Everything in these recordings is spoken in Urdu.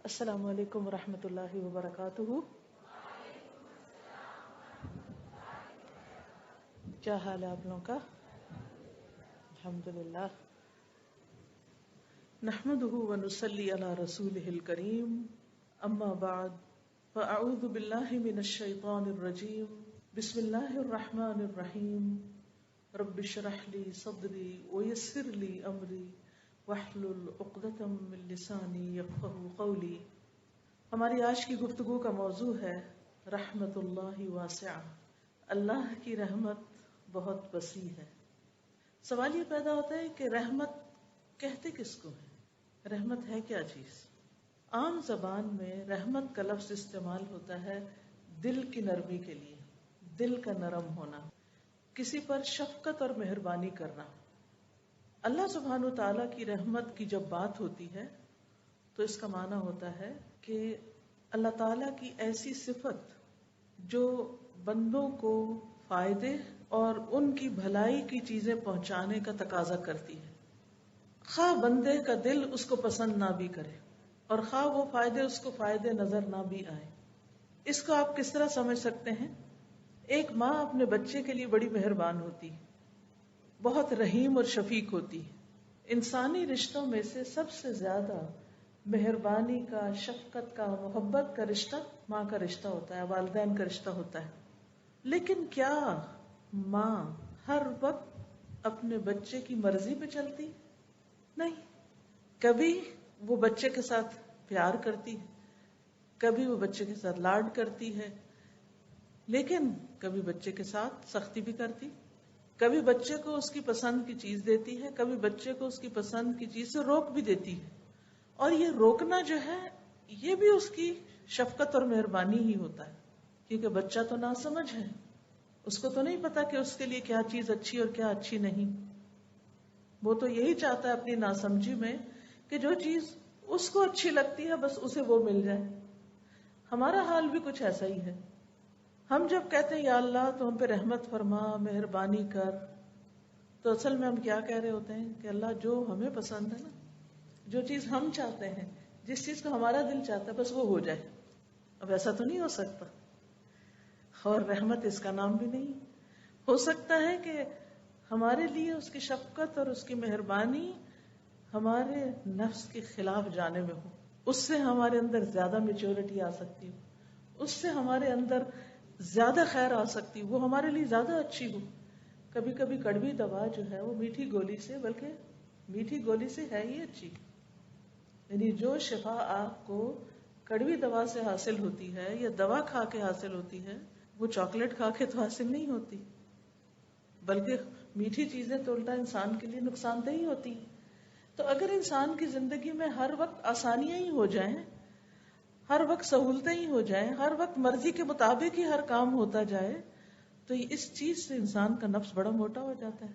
السلام علیکم ورحمۃ اللہ وبرکاتہ. کیا حال ہے آپ لوگوں کا؟ الحمدللہ. نحمده ونصلی علی رسولہ الکریم. اما بعد فاعوذ باللہ من الشیطان الرجیم. بسم اللہ الرحمن الرحیم. رب اشرح لی صدری ویسر لی امری واحلل عقدۃ من لسانی یفقہوا قولی. ہماری آج کی گفتگو کا موضوع ہے رحمت اللہ واسعہ. اللہ کی رحمت بہت وسیع ہے. سوال یہ پیدا ہوتا ہے کہ رحمت کہتے کس کو ہے؟ رحمت ہے کیا چیز؟ عام زبان میں رحمت کا لفظ استعمال ہوتا ہے دل کی نرمی کے لیے، دل کا نرم ہونا، کسی پر شفقت اور مہربانی کرنا. اللہ سبحانہ تعالیٰ کی رحمت کی جب بات ہوتی ہے تو اس کا معنی ہوتا ہے کہ اللہ تعالیٰ کی ایسی صفت جو بندوں کو فائدے اور ان کی بھلائی کی چیزیں پہنچانے کا تقاضا کرتی ہے، خواہ بندے کا دل اس کو پسند نہ بھی کرے اور خواہ وہ فائدے اس کو فائدے نظر نہ بھی آئے. اس کو آپ کس طرح سمجھ سکتے ہیں؟ ایک ماں اپنے بچے کے لیے بڑی مہربان ہوتی ہے، بہت رحیم اور شفیق ہوتی ہے. انسانی رشتوں میں سے سب سے زیادہ مہربانی کا، شفقت کا، محبت کا رشتہ ماں کا رشتہ ہوتا ہے، والدین کا رشتہ ہوتا ہے. لیکن کیا ماں ہر وقت اپنے بچے کی مرضی پہ چلتی؟ نہیں. کبھی وہ بچے کے ساتھ پیار کرتی ہے، کبھی وہ بچے کے ساتھ لاڈ کرتی ہے، لیکن کبھی بچے کے ساتھ سختی بھی کرتی. کبھی بچے کو اس کی پسند کی چیز دیتی ہے، کبھی بچے کو اس کی پسند کی چیز سے روک بھی دیتی ہے. اور یہ روکنا جو ہے یہ بھی اس کی شفقت اور مہربانی ہی ہوتا ہے، کیونکہ بچہ تو ناسمجھ ہے، اس کو تو نہیں پتا کہ اس کے لیے کیا چیز اچھی اور کیا اچھی نہیں. وہ تو یہی چاہتا ہے اپنی ناسمجھی میں کہ جو چیز اس کو اچھی لگتی ہے بس اسے وہ مل جائے. ہمارا حال بھی کچھ ایسا ہی ہے. ہم جب کہتے ہیں یا اللہ تو ہم پہ رحمت فرما، مہربانی کر، تو اصل میں ہم کیا کہہ رہے ہوتے ہیں کہ اللہ جو ہمیں پسند ہے نا، جو چیز ہم چاہتے ہیں، جس چیز کو ہمارا دل چاہتا ہے بس وہ ہو جائے. اب ایسا تو نہیں ہو سکتا، اور رحمت اس کا نام بھی نہیں. ہو سکتا ہے کہ ہمارے لیے اس کی شفقت اور اس کی مہربانی ہمارے نفس کے خلاف جانے میں ہو، اس سے ہمارے اندر زیادہ میچورٹی آ سکتی ہو، اس سے ہمارے اندر زیادہ خیر آ سکتی، وہ ہمارے لیے زیادہ اچھی ہو. کبھی کبھی کڑوی دوا جو ہے وہ میٹھی گولی سے، بلکہ میٹھی گولی سے ہے ہی اچھی. یعنی جو شفا آپ کو کڑوی دوا سے حاصل ہوتی ہے یا دوا کھا کے حاصل ہوتی ہے، وہ چاکلیٹ کھا کے تو حاصل نہیں ہوتی، بلکہ میٹھی چیزیں تو الٹا انسان کے لیے نقصان دہ ہی ہوتی. تو اگر انسان کی زندگی میں ہر وقت آسانیاں ہی ہو جائیں، ہر وقت سہولتیں ہی ہو جائیں، ہر وقت مرضی کے مطابق ہی ہر کام ہوتا جائے، تو اس چیز سے انسان کا نفس بڑا موٹا ہو جاتا ہے.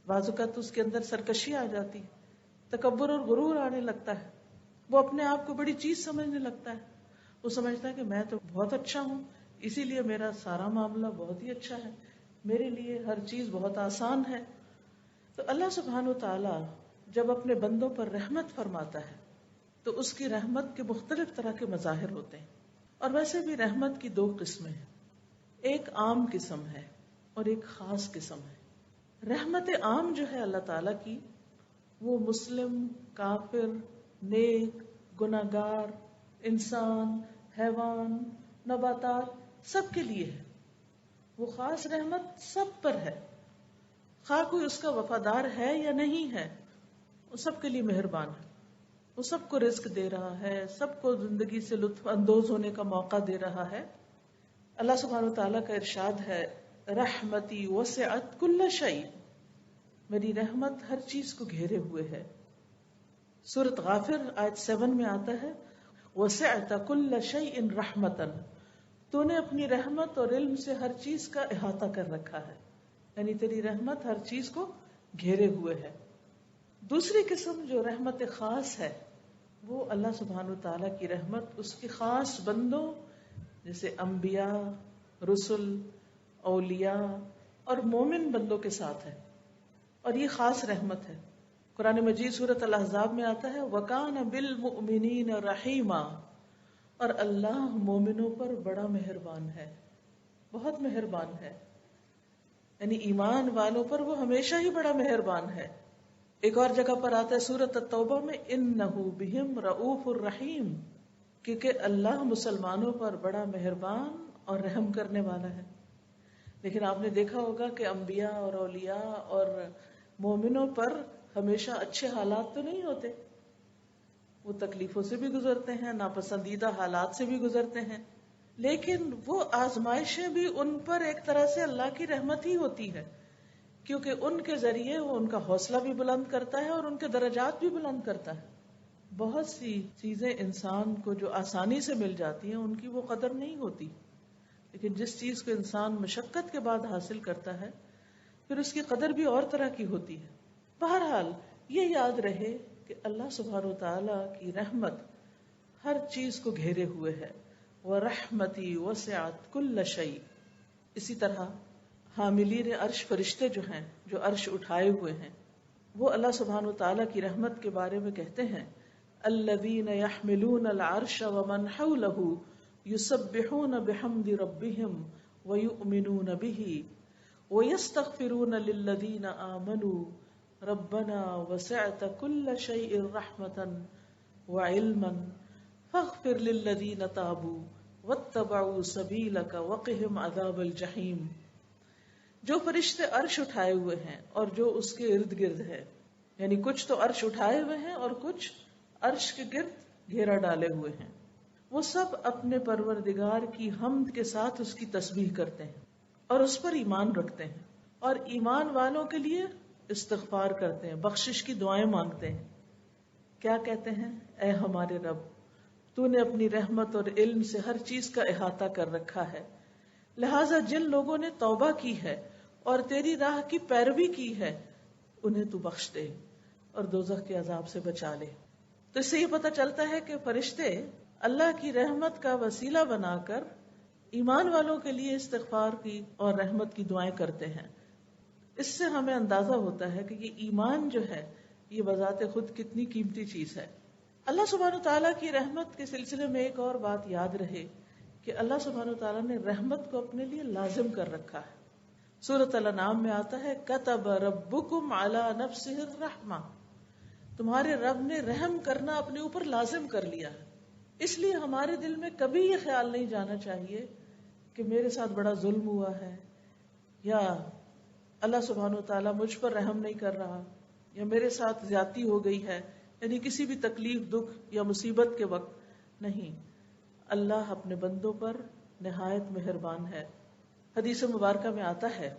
بعض اوقات اس کے اندر سرکشی آ جاتی، تکبر اور غرور آنے لگتا ہے. وہ اپنے آپ کو بڑی چیز سمجھنے لگتا ہے. وہ سمجھتا ہے کہ میں تو بہت اچھا ہوں، اسی لیے میرا سارا معاملہ بہت ہی اچھا ہے، میرے لیے ہر چیز بہت آسان ہے. تو اللہ سبحانہ و تعالی جب اپنے بندوں پر رحمت فرماتا ہے تو اس کی رحمت کے مختلف طرح کے مظاہر ہوتے ہیں. اور ویسے بھی رحمت کی دو قسمیں ہیں، ایک عام قسم ہے اور ایک خاص قسم ہے. رحمت عام جو ہے اللہ تعالیٰ کی، وہ مسلم، کافر، نیک، گناہگار، انسان، حیوان، نباتات سب کے لیے ہے. وہ خاص رحمت سب پر ہے، خواہ کوئی اس کا وفادار ہے یا نہیں ہے، وہ سب کے لیے مہربان ہے. وہ سب کو رزق دے رہا ہے، سب کو زندگی سے لطف اندوز ہونے کا موقع دے رہا ہے. اللہ سبحانہ وتعالیٰ کا ارشاد ہے رحمتی وسعت کل شیء، میری رحمت ہر چیز کو گھیرے ہوئے ہے. سورۃ غافر آیت 7 میں آتا ہے وسعت کل شیء رحمتا، تو نے اپنی رحمت اور علم سے ہر چیز کا احاطہ کر رکھا ہے، یعنی تیری رحمت ہر چیز کو گھیرے ہوئے ہے. دوسری قسم جو رحمت خاص ہے، وہ اللہ سبحانہ وتعالیٰ کی رحمت اس کے خاص بندوں جیسے انبیاء، رسل، اولیاء اور مومن بندوں کے ساتھ ہے، اور یہ خاص رحمت ہے. قرآن مجید سورۃ الاحزاب میں آتا ہے وَكَانَ بِالْمُؤْمِنِينَ رَحِيمًا، اور اللہ مومنوں پر بڑا مہربان ہے، بہت مہربان ہے، یعنی ایمان والوں پر وہ ہمیشہ ہی بڑا مہربان ہے۔ ایک اور جگہ پر آتا ہے سورۃ التوبہ میں انہ بہم رؤوف الرحیم، کیونکہ اللہ مسلمانوں پر بڑا مہربان اور رحم کرنے والا ہے۔ لیکن آپ نے دیکھا ہوگا کہ انبیاء اور اولیاء اور مومنوں پر ہمیشہ اچھے حالات تو نہیں ہوتے، وہ تکلیفوں سے بھی گزرتے ہیں، ناپسندیدہ حالات سے بھی گزرتے ہیں، لیکن وہ آزمائشیں بھی ان پر ایک طرح سے اللہ کی رحمت ہی ہوتی ہے، کیونکہ ان کے ذریعے وہ ان کا حوصلہ بھی بلند کرتا ہے اور ان کے درجات بھی بلند کرتا ہے۔ بہت سی چیزیں انسان کو جو آسانی سے مل جاتی ہیں ان کی وہ قدر نہیں ہوتی، لیکن جس چیز کو انسان مشقت کے بعد حاصل کرتا ہے پھر اس کی قدر بھی اور طرح کی ہوتی ہے۔ بہرحال یہ یاد رہے کہ اللہ سبحانہ و تعالی کی رحمت ہر چیز کو گھیرے ہوئے ہے، وَرَحْمَتِي وَسِعَتْ كُلَّ شَيْءٍ۔ اسی طرح حاملین عرش فرشتے جو ہیں، جو عرش اٹھائے ہوئے ہیں، وہ اللہ سبحانہ و تعالی کی رحمت کے بارے میں کہتے ہیں الذین یحملون العرش ومن حولہ یسبحون بحمد ربہم ویؤمنون بہ ویستغفرون للذین آمنوا ربنا وسعت كل شیء رحمتا وعلما فاغفر للذین تابوا واتبعوا سبیلک وقہم عذاب الجحیم۔ جو فرشتے عرش اٹھائے ہوئے ہیں اور جو اس کے ارد گرد ہے، یعنی کچھ تو عرش اٹھائے ہوئے ہیں اور کچھ عرش کے گرد گھیرا ڈالے ہوئے ہیں، وہ سب اپنے پروردگار کی حمد کے ساتھ اس کی تسبیح کرتے ہیں اور اس پر ایمان رکھتے ہیں، اور ایمان والوں کے لیے استغفار کرتے ہیں، بخشش کی دعائیں مانگتے ہیں۔ کیا کہتے ہیں؟ اے ہمارے رب، تو نے اپنی رحمت اور علم سے ہر چیز کا احاطہ کر رکھا ہے، لہٰذا جن لوگوں نے توبہ کی ہے اور تیری راہ کی پیروی کی ہے انہیں تو بخش دے اور دوزخ کے عذاب سے بچا لے۔ تو اس سے یہ پتہ چلتا ہے کہ فرشتے اللہ کی رحمت کا وسیلہ بنا کر ایمان والوں کے لیے استغفار کی اور رحمت کی دعائیں کرتے ہیں۔ اس سے ہمیں اندازہ ہوتا ہے کہ یہ ایمان جو ہے یہ بذات خود کتنی قیمتی چیز ہے۔ اللہ سبحانہ وتعالیٰ کی رحمت کے سلسلے میں ایک اور بات یاد رہے کہ اللہ سبحانہ وتعالیٰ نے رحمت کو اپنے لیے لازم کر رکھا ہے۔ سورۃ الانعام میں آتا ہے کتب ربکم علی نفسہ الرحمہ، تمہارے رب نے رحم کرنا اپنے اوپر لازم کر لیا ہے۔ اس لیے ہمارے دل میں کبھی یہ خیال نہیں جانا چاہیے کہ میرے ساتھ بڑا ظلم ہوا ہے، یا اللہ سبحانہ وتعالیٰ مجھ پر رحم نہیں کر رہا، یا میرے ساتھ زیادتی ہو گئی ہے، یعنی کسی بھی تکلیف، دکھ یا مصیبت کے وقت نہیں۔ اللہ اپنے بندوں پر نہایت مہربان ہے۔ حدیث مبارکہ میں آتا ہے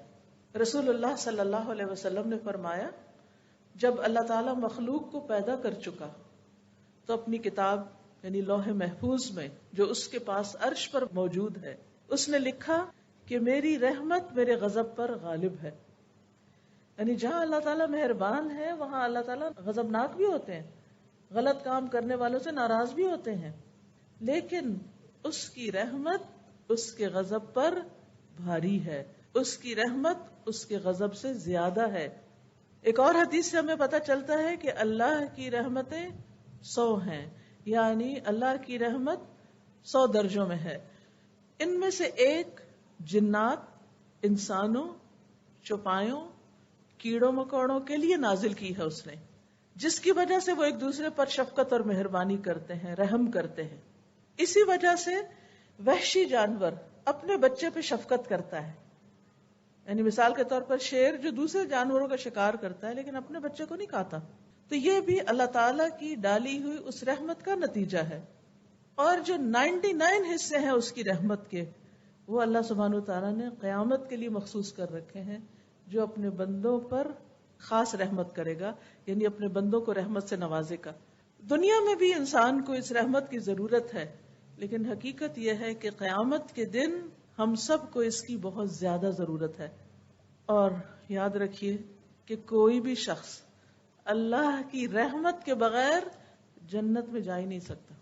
رسول اللہ صلی اللہ علیہ وسلم نے فرمایا جب اللہ تعالیٰ مخلوق کو پیدا کر چکا تو اپنی کتاب یعنی لوح محفوظ میں جو اس کے پاس عرش پر موجود ہے اس نے لکھا کہ میری رحمت میرے غضب پر غالب ہے۔ یعنی جہاں اللہ تعالیٰ مہربان ہے وہاں اللہ تعالیٰ غضبناک بھی ہوتے ہیں، غلط کام کرنے والوں سے ناراض بھی ہوتے ہیں، لیکن اس کی رحمت اس کے غضب پر بھاری ہے، اس کی رحمت اس کے غضب سے زیادہ ہے۔ ایک اور حدیث سے ہمیں پتہ چلتا ہے کہ اللہ کی رحمتیں 100 ہیں، یعنی اللہ کی رحمت 100 درجوں میں ہے۔ ان میں سے ایک جنات، انسانوں، چوپایوں، کیڑوں مکوڑوں کے لیے نازل کی ہے اس نے، جس کی وجہ سے وہ ایک دوسرے پر شفقت اور مہربانی کرتے ہیں، رحم کرتے ہیں۔ اسی وجہ سے وحشی جانور اپنے بچے پہ شفقت کرتا ہے، یعنی مثال کے طور پر شیر جو دوسرے جانوروں کا شکار کرتا ہے لیکن اپنے بچے کو نہیں کھاتا، تو یہ بھی اللہ تعالیٰ کی ڈالی ہوئی اس رحمت کا نتیجہ ہے۔ اور جو 99 حصے ہیں اس کی رحمت کے، وہ اللہ سبحانہ وتعالیٰ نے قیامت کے لیے مخصوص کر رکھے ہیں، جو اپنے بندوں پر خاص رحمت کرے گا، یعنی اپنے بندوں کو رحمت سے نوازے گا۔ دنیا میں بھی انسان کو اس رحمت کی ضرورت ہے، لیکن حقیقت یہ ہے کہ قیامت کے دن ہم سب کو اس کی بہت زیادہ ضرورت ہے۔ اور یاد رکھیے کہ کوئی بھی شخص اللہ کی رحمت کے بغیر جنت میں جا ہی نہیں سکتا،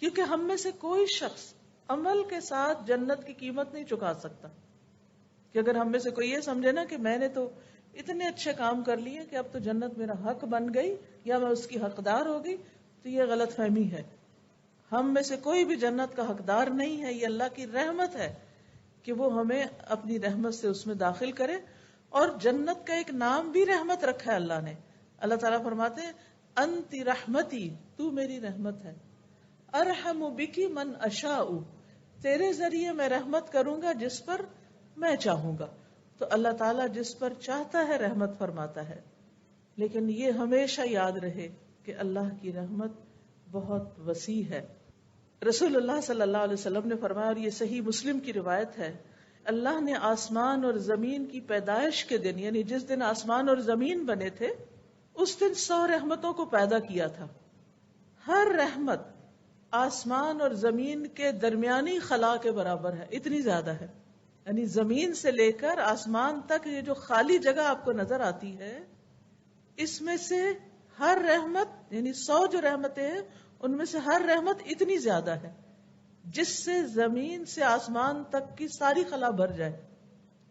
کیونکہ ہم میں سے کوئی شخص عمل کے ساتھ جنت کی قیمت نہیں چکا سکتا۔ کہ اگر ہم میں سے کوئی یہ سمجھے نا کہ میں نے تو اتنے اچھے کام کر لیے کہ اب تو جنت میرا حق بن گئی یا میں اس کی حقدار ہو گئی، تو یہ غلط فہمی ہے۔ ہم میں سے کوئی بھی جنت کا حقدار نہیں ہے. یہ اللہ کی رحمت ہے کہ وہ ہمیں اپنی رحمت سے اس میں داخل کرے. اور جنت کا ایک نام بھی رحمت رکھا ہے اللہ نے. اللہ تعالیٰ فرماتے ہیں انتی رحمتی، تو میری رحمت ہے. ارحم بکی من اشاء، تیرے ذریعے میں رحمت کروں گا جس پر میں چاہوں گا. تو اللہ تعالیٰ جس پر چاہتا ہے رحمت فرماتا ہے. لیکن یہ ہمیشہ یاد رہے کہ اللہ کی رحمت بہت وسیع ہے. رسول اللہ صلی اللہ علیہ وسلم نے فرمایا، اور یہ صحیح مسلم کی روایت ہے، اللہ نے آسمان اور زمین کی پیدائش کے دن، یعنی جس دن آسمان اور زمین بنے تھے، اس دن 100 رحمتوں کو پیدا کیا تھا. ہر رحمت آسمان اور زمین کے درمیانی خلا کے برابر ہے، اتنی زیادہ ہے. یعنی زمین سے لے کر آسمان تک یہ جو خالی جگہ آپ کو نظر آتی ہے، اس میں سے ہر رحمت، یعنی 100 جو رحمتیں ہیں ان میں سے ہر رحمت اتنی زیادہ ہے جس سے زمین سے آسمان تک کی ساری خلا بھر جائے.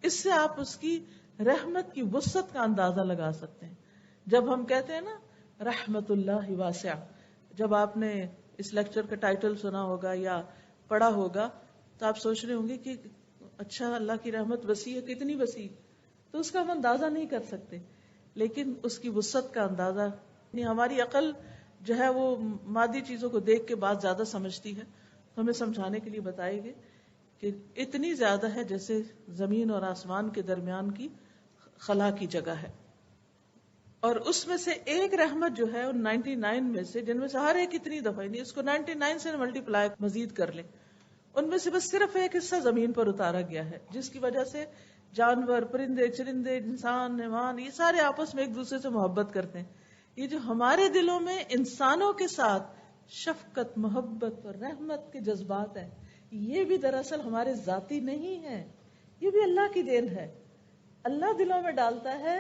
اس سے آپ اس کی رحمت کی وسعت کا اندازہ لگا سکتے ہیں. جب ہم کہتے ہیں نا رحمت اللہ واسعہ، جب آپ نے اس لیکچر کا ٹائٹل سنا ہوگا یا پڑھا ہوگا تو آپ سوچ رہے ہوں گے کہ اچھا اللہ کی رحمت وسیع ہے، کتنی وسیع، تو اس کا ہم اندازہ نہیں کر سکتے. لیکن اس کی وسعت کا اندازہ، یعنی ہماری عقل جو ہے وہ مادی چیزوں کو دیکھ کے بات زیادہ سمجھتی ہے، تو ہمیں سمجھانے کے لیے بتائے گے کہ اتنی زیادہ ہے جیسے زمین اور آسمان کے درمیان کی خلا کی جگہ ہے. اور اس میں سے ایک رحمت جو ہے ان 99 میں سے، جن میں سے ہر ایک اتنی دفعہ، نہیں اس کو 99 سے ملٹی پلائی مزید کر لیں، ان میں سے بس صرف ایک حصہ زمین پر اتارا گیا ہے، جس کی وجہ سے جانور، پرندے، چرندے، انسان، حیوان، یہ سارے آپس میں ایک دوسرے سے محبت کرتے ہیں. یہ جو ہمارے دلوں میں انسانوں کے ساتھ شفقت، محبت اور رحمت کے جذبات ہیں، یہ بھی دراصل ہمارے ذاتی نہیں ہے، یہ بھی اللہ کی دین ہے. اللہ دلوں میں ڈالتا ہے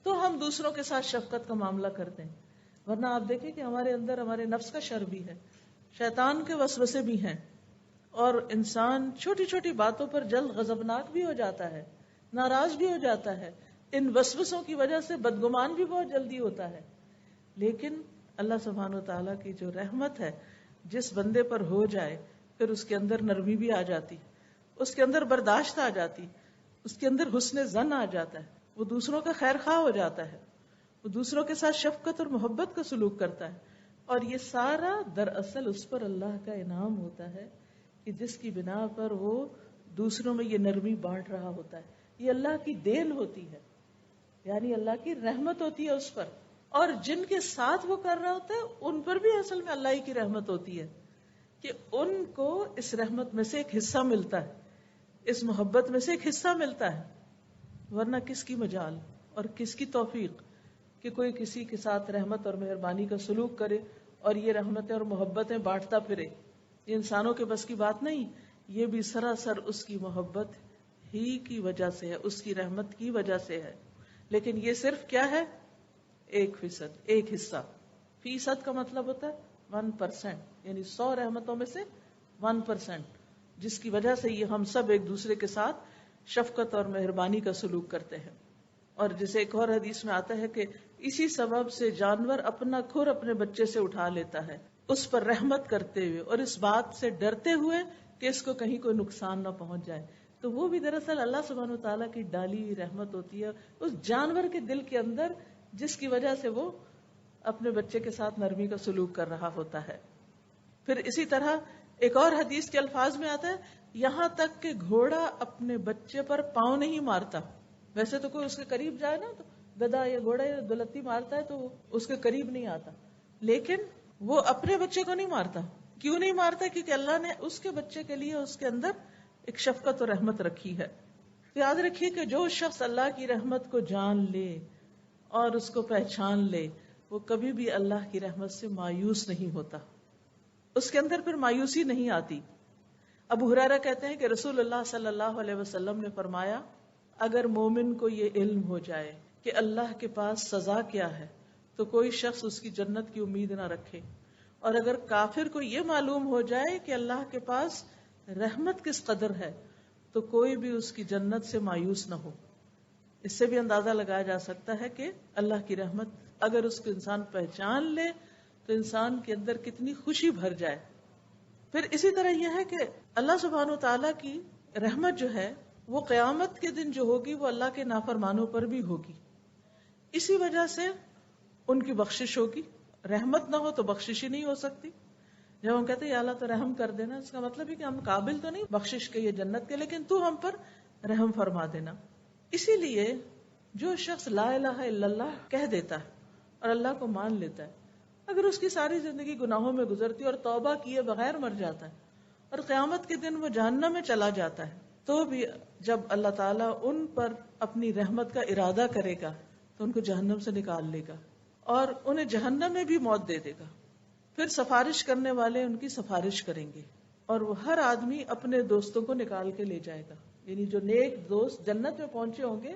تو ہم دوسروں کے ساتھ شفقت کا معاملہ کرتے ہیں. ورنہ آپ دیکھیں کہ ہمارے اندر ہمارے نفس کا شر بھی ہے، شیطان کے وسوسے بھی ہیں، اور انسان چھوٹی چھوٹی باتوں پر جلد غضبناک بھی ہو جاتا ہے، ناراض بھی ہو جاتا ہے. ان وسوسوں کی وجہ سے بدگمان بھی بہت جلدی ہوتا ہے. لیکن اللہ سبحانہ و تعالیٰ کی جو رحمت ہے، جس بندے پر ہو جائے پھر اس کے اندر نرمی بھی آ جاتی، اس کے اندر برداشت آ جاتی، اس کے اندر حسن ظن آ جاتا ہے، وہ دوسروں کا خیر خواہ ہو جاتا ہے، وہ دوسروں کے ساتھ شفقت اور محبت کا سلوک کرتا ہے. اور یہ سارا دراصل اس پر اللہ کا انعام ہوتا ہے کہ جس کی بنا پر وہ دوسروں میں یہ نرمی بانٹ رہا ہوتا ہے. یہ اللہ کی دین ہوتی ہے، یعنی اللہ کی رحمت ہوتی ہے اس پر. اور جن کے ساتھ وہ کر رہا ہوتا ہے ان پر بھی اصل میں اللہ ہی کی رحمت ہوتی ہے کہ ان کو اس رحمت میں سے ایک حصہ ملتا ہے، اس محبت میں سے ایک حصہ ملتا ہے. ورنہ کس کی مجال اور کس کی توفیق کہ کوئی کسی کے ساتھ رحمت اور مہربانی کا سلوک کرے اور یہ رحمتیں اور محبتیں بانٹتا پھرے. یہ انسانوں کے بس کی بات نہیں، یہ بھی سراسر اس کی محبت ہی کی وجہ سے ہے، اس کی رحمت کی وجہ سے ہے. لیکن یہ صرف کیا ہے؟ 1%، ایک حصہ. فیصد کا مطلب ہوتا ہے 1%، یعنی 100 رحمتوں میں سے 1%، جس کی وجہ سے یہ ہم سب ایک دوسرے کے ساتھ شفقت اور مہربانی کا سلوک کرتے ہیں. اور جیسے ایک اور حدیث میں آتا ہے کہ اسی سبب سے جانور اپنا کھر اپنے بچے سے اٹھا لیتا ہے، اس پر رحمت کرتے ہوئے اور اس بات سے ڈرتے ہوئے کہ اس کو کہیں کوئی نقصان نہ پہنچ جائے. تو وہ بھی دراصل اللہ سبحانہ و تعالیٰ کی ڈالی ہوئی رحمت ہوتی ہے اس جانور کے دل کے اندر، جس کی وجہ سے وہ اپنے بچے کے ساتھ نرمی کا سلوک کر رہا ہوتا ہے. پھر اسی طرح ایک اور حدیث کے الفاظ میں آتا ہے یہاں تک کہ گھوڑا اپنے بچے پر پاؤں نہیں مارتا. ویسے تو کوئی اس کے قریب جائے نا تو گدھا یا گھوڑا یا دلتی مارتا ہے تو وہ اس کے قریب نہیں آتا، لیکن وہ اپنے بچے کو نہیں مارتا. کیوں نہیں مارتا؟ کیونکہ اللہ نے اس کے بچے کے لیے اس کے اندر ایک شفقت اور رحمت رکھی ہے. یاد رکھیے کہ جو شخص اللہ کی رحمت کو جان لے اور اس کو پہچان لے، وہ کبھی بھی اللہ کی رحمت سے مایوس نہیں ہوتا، اس کے اندر پھر مایوسی نہیں آتی. ابو ہریرہ کہتے ہیں کہ رسول اللہ صلی اللہ علیہ وسلم نے فرمایا اگر مومن کو یہ علم ہو جائے کہ اللہ کے پاس سزا کیا ہے تو کوئی شخص اس کی جنت کی امید نہ رکھے، اور اگر کافر کو یہ معلوم ہو جائے کہ اللہ کے پاس رحمت کس قدر ہے تو کوئی بھی اس کی جنت سے مایوس نہ ہو. اس سے بھی اندازہ لگایا جا سکتا ہے کہ اللہ کی رحمت اگر اس کو انسان پہچان لے تو انسان کے اندر کتنی خوشی بھر جائے. پھر اسی طرح یہ ہے کہ اللہ سبحانہ و تعالیٰ کی رحمت جو ہے وہ قیامت کے دن جو ہوگی وہ اللہ کے نافرمانوں پر بھی ہوگی. اسی وجہ سے ان کی بخشش ہوگی. رحمت نہ ہو تو بخشش ہی نہیں ہو سکتی. جب ہم کہتے ہیں یا اللہ تو رحم کر دینا، اس کا مطلب ہے کہ ہم قابل تو نہیں بخشش کے یا جنت کے، لیکن تو ہم پر رحم فرما دینا. اسی لیے جو شخص لا الہ الا اللہ کہہ دیتا ہے اور اللہ کو مان لیتا ہے، اگر اس کی ساری زندگی گناہوں میں گزرتی اور توبہ کیے بغیر مر جاتا ہے اور قیامت کے دن وہ جہنم میں چلا جاتا ہے، تو بھی جب اللہ تعالیٰ ان پر اپنی رحمت کا ارادہ کرے گا تو ان کو جہنم سے نکال لے گا اور انہیں جہنم میں بھی موت دے دے گا. پھر سفارش کرنے والے ان کی سفارش کریں گے اور وہ ہر آدمی اپنے دوستوں کو نکال کے لے جائے گا. یعنی جو نیک دوست جنت میں پہنچے ہوں گے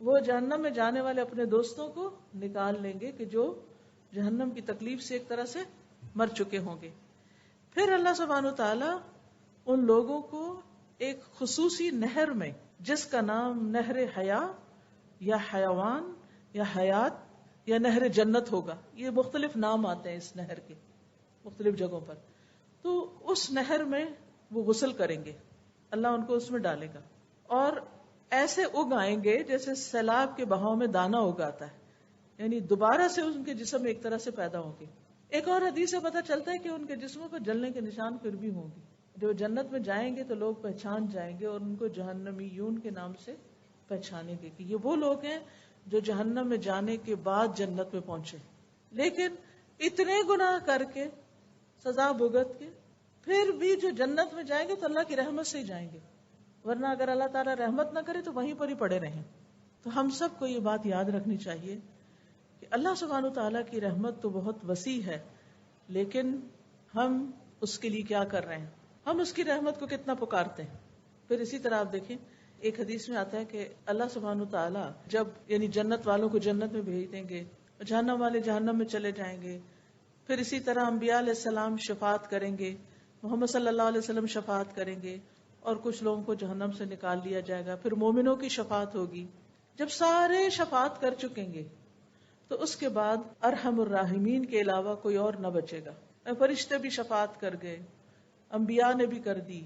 وہ جہنم میں جانے والے اپنے دوستوں کو نکال لیں گے کہ جو جہنم کی تکلیف سے ایک طرح سے مر چکے ہوں گے. پھر اللہ سبحانہ و تعالیٰ ان لوگوں کو ایک خصوصی نہر میں، جس کا نام نہر حیا یا حیوان یا حیات یا نہر جنت ہوگا، یہ مختلف نام آتے ہیں اس نہر کے مختلف جگہوں پر، تو اس نہر میں وہ غسل کریں گے. اللہ ان کو اس میں ڈالے گا اور ایسے اگ آئیں گے جیسے سیلاب کے بہاؤ میں دانا اگاتا ہے، یعنی دوبارہ سے ان کے جسم ایک طرح سے پیدا ہوں گے. ایک اور حدیث سے پتہ چلتا ہے کہ ان کے جسموں پر جلنے کے نشان پھر بھی ہوں گے. جو جنت میں جائیں گے تو لوگ پہچان جائیں گے اور ان کو جہنمیون کے نام سے پہچانیں گے کہ یہ وہ لوگ ہیں جو جہنم میں جانے کے بعد جنت میں پہنچے، لیکن اتنے گناہ کر کے سزا بھگت کے پھر بھی جو جنت میں جائیں گے تو اللہ کی رحمت سے ہی جائیں گے، ورنہ اگر اللہ تعالیٰ رحمت نہ کرے تو وہیں پر ہی پڑے رہیں. تو ہم سب کو یہ بات یاد رکھنی چاہیے کہ اللہ سبحانہ وتعالیٰ کی رحمت تو بہت وسیع ہے، لیکن ہم اس کے لیے کیا کر رہے ہیں، ہم اس کی رحمت کو کتنا پکارتے ہیں. پھر اسی طرح آپ دیکھیں ایک حدیث میں آتا ہے کہ اللہ سبحانہ وتعالیٰ جب یعنی جنت والوں کو جنت میں بھیج دیں گے، جہنم والے جہنم میں چلے جائیں گے. پھر اسی طرح انبیاء علیہ السلام شفاعت کریں گے، محمد صلی اللہ علیہ وسلم شفاعت کریں گے اور کچھ لوگوں کو جہنم سے نکال لیا جائے گا. پھر مومنوں کی شفاعت ہوگی. جب سارے شفاعت کر چکیں گے تو اس کے بعد ارحم الراحمین کے علاوہ کوئی اور نہ بچے گا. فرشتے بھی شفاعت کر گئے، انبیاء نے بھی کر دی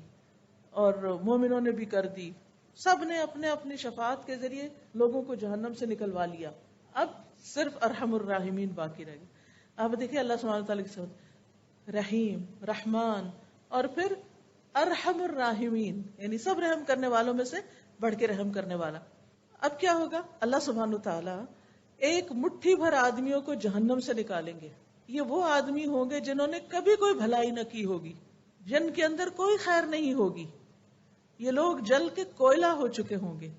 اور مومنوں نے بھی کر دی، سب نے اپنے اپنی شفاعت کے ذریعے لوگوں کو جہنم سے نکلوا لیا. اب صرف ارحم الراحمین باقی رہ گئے. آپ دیکھیں اللہ سبحانہ تعالیٰ کی صفت رحیم، رحمان اور پھر ارحم الراحمین، یعنی سب رحم کرنے والوں میں سے بڑھ کے رحم کرنے والا. اب کیا ہوگا، اللہ سبحانہ تعالیٰ ایک مٹھی بھر آدمیوں کو جہنم سے نکالیں گے. یہ وہ آدمی ہوں گے جنہوں نے کبھی کوئی بھلائی نہ کی ہوگی، جن کے اندر کوئی خیر نہیں ہوگی. یہ لوگ جل کے کوئلہ ہو چکے ہوں گے.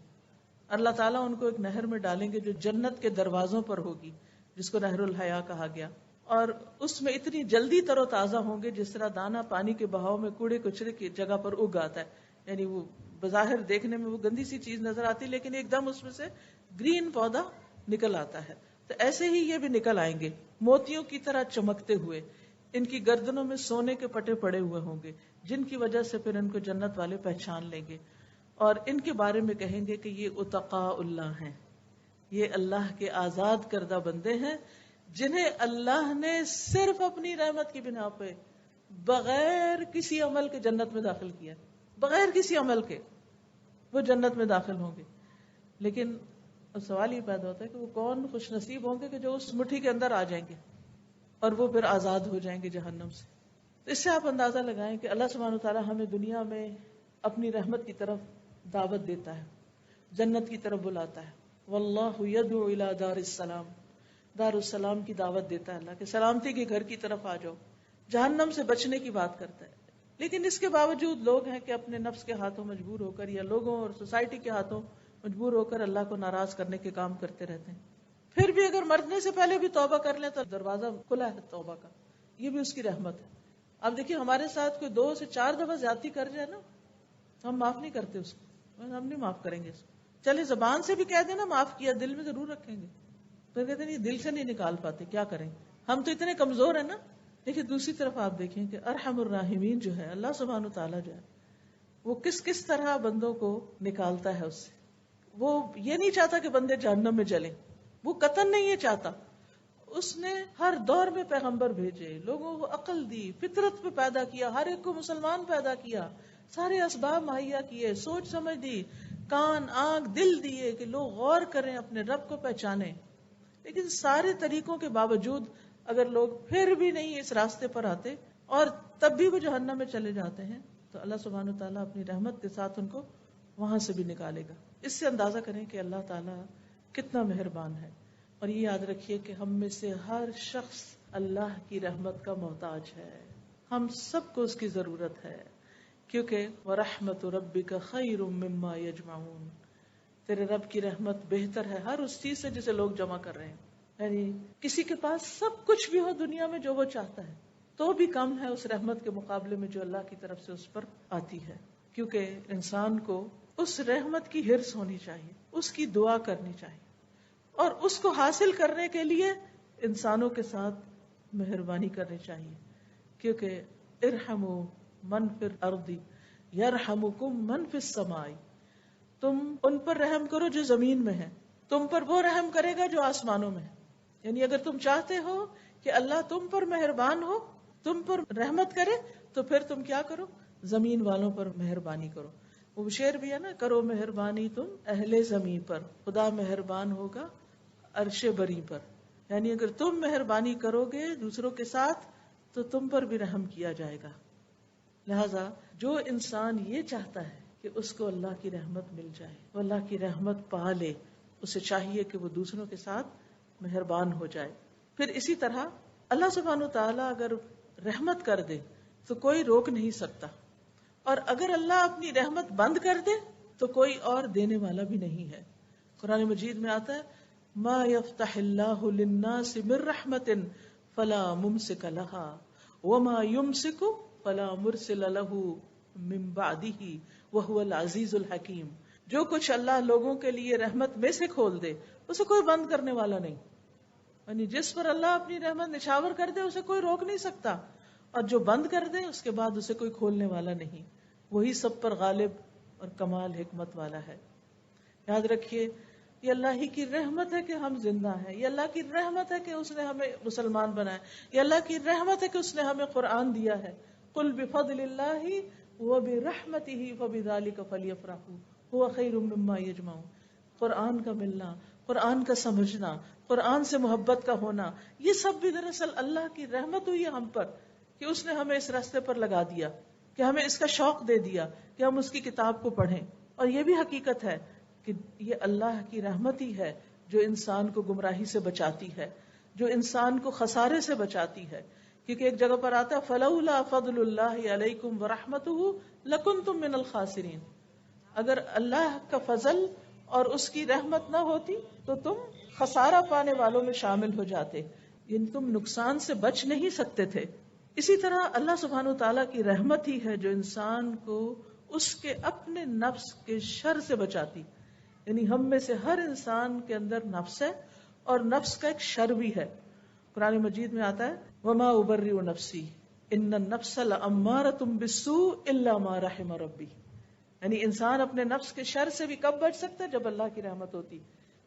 اللہ تعالیٰ ان کو ایک نہر میں ڈالیں گے جو جنت کے دروازوں پر ہوگی، جس کو نہر الحیا کہا گیا، اور اس میں اتنی جلدی تر و تازہ ہوں گے جس طرح دانا پانی کے بہاؤ میں کوڑے کچرے کی جگہ پر اگ آتا ہے. یعنی وہ بظاہر دیکھنے میں وہ گندی سی چیز نظر آتی، لیکن ایک دم اس میں سے گرین پودا نکل آتا ہے. تو ایسے ہی یہ بھی نکل آئیں گے موتیوں کی طرح چمکتے ہوئے. ان کی گردنوں میں سونے کے پٹے پڑے ہوئے ہوں گے، جن کی وجہ سے پھر ان کو جنت والے پہچان لیں گے اور ان کے بارے میں کہیں گے کہ یہ اتقاء اللہ ہیں، یہ اللہ کے آزاد کردہ بندے ہیں جنہیں اللہ نے صرف اپنی رحمت کی بنا پہ بغیر کسی عمل کے جنت میں داخل کیا. بغیر کسی عمل کے وہ جنت میں داخل ہوں گے. لیکن سوال یہ پیدا ہوتا ہے کہ وہ کون خوش نصیب ہوں گے کہ جو اس مٹھی کے اندر آ جائیں گے اور وہ پھر آزاد ہو جائیں گے جہنم سے. تو اس سے آپ اندازہ لگائیں کہ اللہ سبحانہ وتعالیٰ ہمیں دنیا میں اپنی رحمت کی طرف دعوت دیتا ہے، جنت کی طرف بلاتا ہے. واللہ یدعو الی دار السلام، دار السلام کی دعوت دیتا ہے اللہ کہ سلامتی کے گھر کی طرف آ جاؤ. جہنم سے بچنے کی بات کرتا ہے. لیکن اس کے باوجود لوگ ہیں کہ اپنے نفس کے ہاتھوں مجبور ہو کر یا لوگوں اور سوسائٹی کے ہاتھوں مجبور ہو کر اللہ کو ناراض کرنے کے کام کرتے رہتے ہیں. پھر بھی اگر مرنے سے پہلے بھی توبہ کر لیں تو دروازہ کھلا ہے توبہ کا، یہ بھی اس کی رحمت ہے. اب دیکھیے ہمارے ساتھ کوئی 2 سے 4 دفعہ زیادتی کر جائے نا تو ہم معاف نہیں کرتے اس کو، ہم نہیں معاف کریں گے اس کو. چلے زبان سے بھی کہہ دینا معاف کیا، دل میں ضرور رکھیں گے. تو کہتے ہیں دل سے نہیں نکال پاتے، کیا کریں، ہم تو اتنے کمزور ہیں نا. لیکن دوسری طرف آپ دیکھیں کہ ارحم الراحمین جو ہے اللہ سبحانہ تعالیٰ جو ہے وہ کس طرح بندوں کو نکالتا ہے اس سے. وہ یہ نہیں چاہتا کہ بندے جہنم میں جلیں، وہ قطعاً نہیں یہ چاہتا. اس نے ہر دور میں پیغمبر بھیجے، لوگوں کو عقل دی، فطرت پہ پیدا کیا، ہر ایک کو مسلمان پیدا کیا، سارے اسباب مہیا کیے، سوچ سمجھ دی، کان آنکھ دل دیے کہ لوگ غور کریں، اپنے رب کو پہچانیں. لیکن سارے طریقوں کے باوجود اگر لوگ پھر بھی نہیں اس راستے پر آتے اور تب بھی وہ جہنم میں چلے جاتے ہیں، تو اللہ سبحانہ وتعالیٰ اپنی رحمت کے ساتھ ان کو وہاں سے بھی نکالے گا. اس سے اندازہ کریں کہ اللہ تعالیٰ کتنا مہربان ہے. اور یہ یاد رکھیے کہ ہم میں سے ہر شخص اللہ کی رحمت کا محتاج ہے، ہم سب کو اس کی ضرورت ہے، کیونکہ وَرَحْمَةُ رَبِّكَ خَيْرٌ مِّمَّا يَجْمَعُونَ، تیرے رب کی رحمت بہتر ہے ہر اس چیز سے جسے لوگ جمع کر رہے ہیں. یعنی کسی کے پاس سب کچھ بھی ہو دنیا میں جو وہ چاہتا ہے تو بھی کم ہے اس رحمت کے مقابلے میں جو اللہ کی طرف سے اس پر آتی ہے. کیونکہ انسان کو اس رحمت کی ہرس ہونی چاہیے، اس کی دعا کرنی چاہیے، اور اس کو حاصل کرنے کے لیے انسانوں کے ساتھ مہربانی کرنی چاہیے. کیونکہ ارحموا من فی الارض یرحمکم من فی السماء، تم ان پر رحم کرو جو زمین میں ہے، تم پر وہ رحم کرے گا جو آسمانوں میں ہے. یعنی اگر تم چاہتے ہو کہ اللہ تم پر مہربان ہو، تم پر رحمت کرے، تو پھر تم کیا کرو؟ زمین والوں پر مہربانی کرو. وہ شعر بھی ہے نا، کرو مہربانی تم اہل زمین پر، خدا مہربان ہوگا عرش بری پر. یعنی اگر تم مہربانی کرو گے دوسروں کے ساتھ تو تم پر بھی رحم کیا جائے گا. لہذا جو انسان یہ چاہتا ہے کہ اس کو اللہ کی رحمت مل جائے، وہ اللہ کی رحمت پا لے، اسے چاہیے کہ وہ دوسروں کے ساتھ مہربان ہو جائے. پھر اسی طرح اللہ سبحانہ وتعالیٰ اگر رحمت کر دے تو کوئی روک نہیں سکتا، اور اگر اللہ اپنی رحمت بند کر دے تو کوئی اور دینے والا بھی نہیں ہے. قرآن مجید میں آتا ہے ما یفتح اللہ للناس من رحمت فلا ممسک لها وما یمسک فلا مرسل له من بعدہ وہو العزیز الحکیم. جو کچھ اللہ لوگوں کے لیے رحمت میں سے کھول دے اسے کوئی بند کرنے والا نہیں. یعنی جس پر اللہ اپنی رحمت نچھاور کر دے اسے کوئی روک نہیں سکتا، اور جو بند کر دے اس کے بعد اسے کوئی کھولنے والا نہیں. وہی سب پر غالب اور کمال حکمت والا ہے. یاد رکھیے یہ اللہ ہی کی رحمت ہے کہ ہم زندہ ہیں، یہ اللہ کی رحمت ہے کہ اس نے ہمیں مسلمان بنایا، یہ اللہ کی رحمت ہے کہ اس نے ہمیں قرآن دیا ہے. قل بفضل اللہ وبرحمتہ فبذلک فلیفرحوا هو خیر مما یجمعون. قرآن کا ملنا، قرآن کا سمجھنا، قرآن سے محبت کا ہونا، یہ سب بھی دراصل اللہ کی رحمت ہوئی ہے ہم پر کہ اس نے ہمیں اس راستے پر لگا دیا، کہ ہمیں اس کا شوق دے دیا کہ ہم اس کی کتاب کو پڑھیں. اور یہ بھی حقیقت ہے کہ یہ اللہ کی رحمت ہی ہے جو انسان کو گمراہی سے بچاتی ہے، جو انسان کو خسارے سے بچاتی ہے. کیونکہ ایک جگہ پر آتا ہے فلولا فضل اللہ علیکم ورحمتہ لکنتم من الخاسرین. اگر اللہ کا فضل اور اس کی رحمت نہ ہوتی تو تم خسارہ پانے والوں میں شامل ہو جاتے، یعنی تم نقصان سے بچ نہیں سکتے تھے. اسی طرح اللہ سبحانہ وتعالیٰ کی رحمت ہی ہے جو انسان کو اس کے اپنے نفس کے شر سے بچاتی. یعنی ہم میں سے ہر انسان کے اندر نفس ہے اور نفس کا ایک شر بھی ہے. قرآن مجید میں آتا ہے وما ابرئ نفسی ان النفس لامارۃ بالسوء الا ما رحم ربی. یعنی انسان اپنے نفس کے شر سے بھی کب بچ سکتا ہے؟ جب اللہ کی رحمت ہوتی.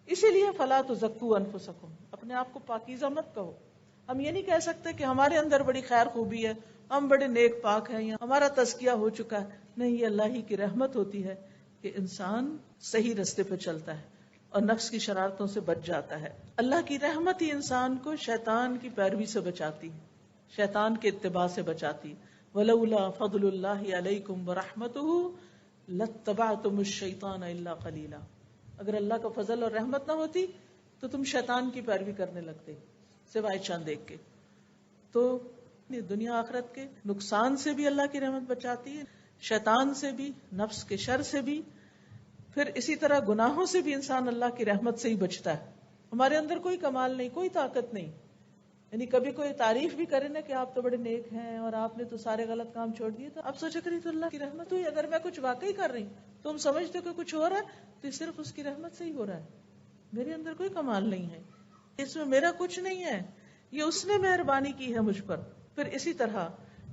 اسی لیے فلا تزکوا انفسکم، اپنے آپ کو پاکیزہ مت کہو. ہم یہ نہیں کہہ سکتے کہ ہمارے اندر بڑی خیر خوبی ہے، ہم بڑے نیک پاک ہیں یا ہمارا تزکیہ ہو چکا ہے. نہیں، یہ اللہ ہی کی رحمت ہوتی ہے کہ انسان صحیح راستے پہ چلتا ہے اور نفس کی شرارتوں سے بچ جاتا ہے. اللہ کی رحمت ہی انسان کو شیطان کی پیروی سے بچاتی، شیطان کے اتباع سے بچاتی. ولولا فضل اللہ علیکم ورحمتہ لاتبعتم الشیطان الا قلیلا. اگر اللہ کا فضل اور رحمت نہ ہوتی تو تم شیطان کی پیروی کرنے لگتے سوائے چاند دیکھ کے. تو دنیا آخرت کے نقصان سے بھی اللہ کی رحمت بچاتی ہے، شیطان سے بھی، نفس کے شر سے بھی. پھر اسی طرح گناہوں سے بھی انسان اللہ کی رحمت سے ہی بچتا ہے. ہمارے اندر کوئی کمال نہیں، کوئی طاقت نہیں. یعنی کبھی کوئی تعریف بھی کرے نا کہ آپ تو بڑے نیک ہیں اور آپ نے تو سارے غلط کام چھوڑ دیے، تو آپ سوچا کریے تو اللہ کی رحمت ہوئی. اگر میں کچھ واقعی کر رہی ہوں تو ہم سمجھتے ہو کہ کچھ ہو رہا ہے تو یہ صرف اس کی رحمت سے ہی ہو رہا ہے. میرے اندر کوئی کمال نہیں ہے، اس میں میرا کچھ نہیں ہے، یہ اس نے مہربانی کی ہے مجھ پر. پھر اسی طرح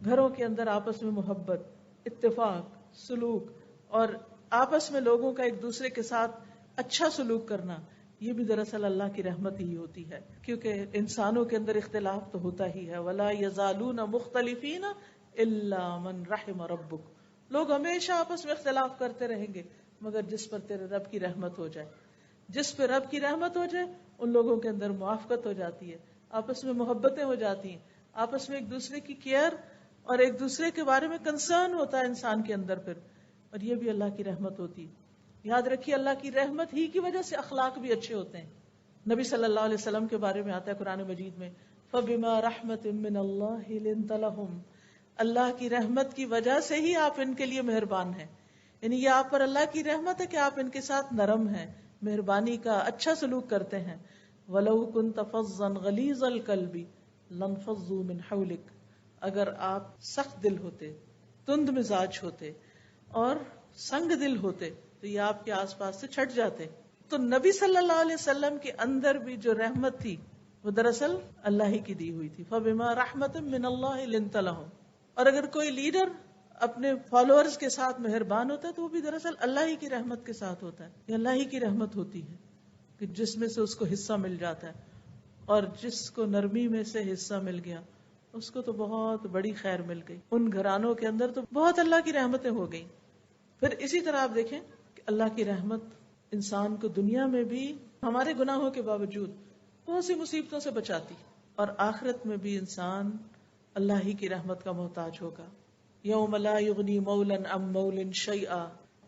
گھروں کے اندر آپس میں محبت، اتفاق، سلوک اور آپس میں لوگوں کا ایک دوسرے کے ساتھ اچھا سلوک کرنا، یہ بھی دراصل اللہ کی رحمت ہی ہوتی ہے، کیونکہ انسانوں کے اندر اختلاف تو ہوتا ہی ہے. وَلَا يَزَالُونَ مُخْتَلِفِينَ إِلَّا مَنْ رَحِمَ رَبُّكَ. لوگ ہمیشہ آپس میں اختلاف کرتے رہیں گے مگر جس پر تیرے رب کی رحمت ہو جائے. جس پہ رب کی رحمت ہو جائے ان لوگوں کے اندر موافقت ہو جاتی ہے، آپس میں محبتیں ہو جاتی ہیں، آپس میں ایک دوسرے کی کیئر اور ایک دوسرے کے بارے میں کنسرن ہوتا ہے انسان کے اندر پھر. اور یہ بھی اللہ کی رحمت ہوتی ہے. یاد رکھیے اللہ کی رحمت ہی کی وجہ سے اخلاق بھی اچھے ہوتے ہیں. نبی صلی اللہ علیہ وسلم کے بارے میں آتا ہے قرآن مجید میں فَبِمَا رَحْمَةٍ مِّنَ اللَّهِ لِنتَ لَهُمْ. اللہ کی رحمت کی وجہ سے ہی آپ ان کے لیے مہربان ہیں. یعنی یہ آپ پر اللہ کی رحمت ہے کہ آپ ان کے ساتھ نرم ہیں، مہربانی کا اچھا سلوک کرتے ہیں. وَلَوْ كُنْتَ فَظًّا غَلِيظَ الْقَلْبِ لَانفَضُّوا مِنْ حَوْلِكَ. اگر آپ سخت دل ہوتے، تند مزاج ہوتے اور سنگ دل ہوتے تو یہ آپ کے آس پاس سے چھٹ جاتے. تو نبی صلی اللہ علیہ وسلم کے اندر بھی جو رحمت تھی وہ دراصل اللہ ہی کی دی ہوئی تھی. فَبِمَا رَحْمَةٍ مِّنَ اللَّهِ لِنتَ لَهُمْ. اور اگر کوئی لیڈر اپنے فالوورز کے ساتھ مہربان ہوتا ہے تو وہ بھی دراصل اللہ ہی کی رحمت کے ساتھ ہوتا ہے. یہ اللہ ہی کی رحمت ہوتی ہے کہ جس میں سے اس کو حصہ مل جاتا ہے، اور جس کو نرمی میں سے حصہ مل گیا اس کو تو بہت بڑی خیر مل گئی. ان گھرانوں کے اندر تو بہت اللہ کی رحمتیں ہو گئیں. پھر اسی طرح آپ دیکھیں کہ اللہ کی رحمت انسان کو دنیا میں بھی ہمارے گناہوں کے باوجود بہت سی مصیبتوں سے بچاتی، اور آخرت میں بھی انسان اللہ ہی کی رحمت کا محتاج ہوگا. یوم لا یغنی مولا عن مول شیئا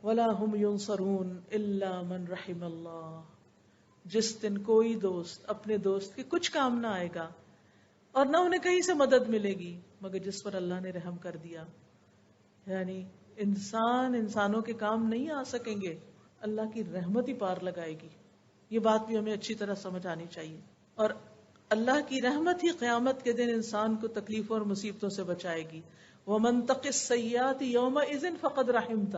ولا هم ینصرون الا من رحم اللہ. جس دن کوئی دوست اپنے دوست کے کچھ کام نہ آئے گا اور نہ انہیں کہیں سے مدد ملے گی مگر جس پر اللہ نے رحم کر دیا. یعنی انسانوں کے کام نہیں آ سکیں گے، اللہ کی رحمت ہی پار لگائے گی. یہ بات بھی ہمیں اچھی طرح سمجھ آنی چاہیے. اور اللہ کی رحمت ہی قیامت کے دن انسان کو تکلیفوں اور مصیبتوں سے بچائے گی. وَمَن تَقِ السَّيِّئَاتِ يَوْمَئِذٍ فَقَدْ رَحِمْتَ.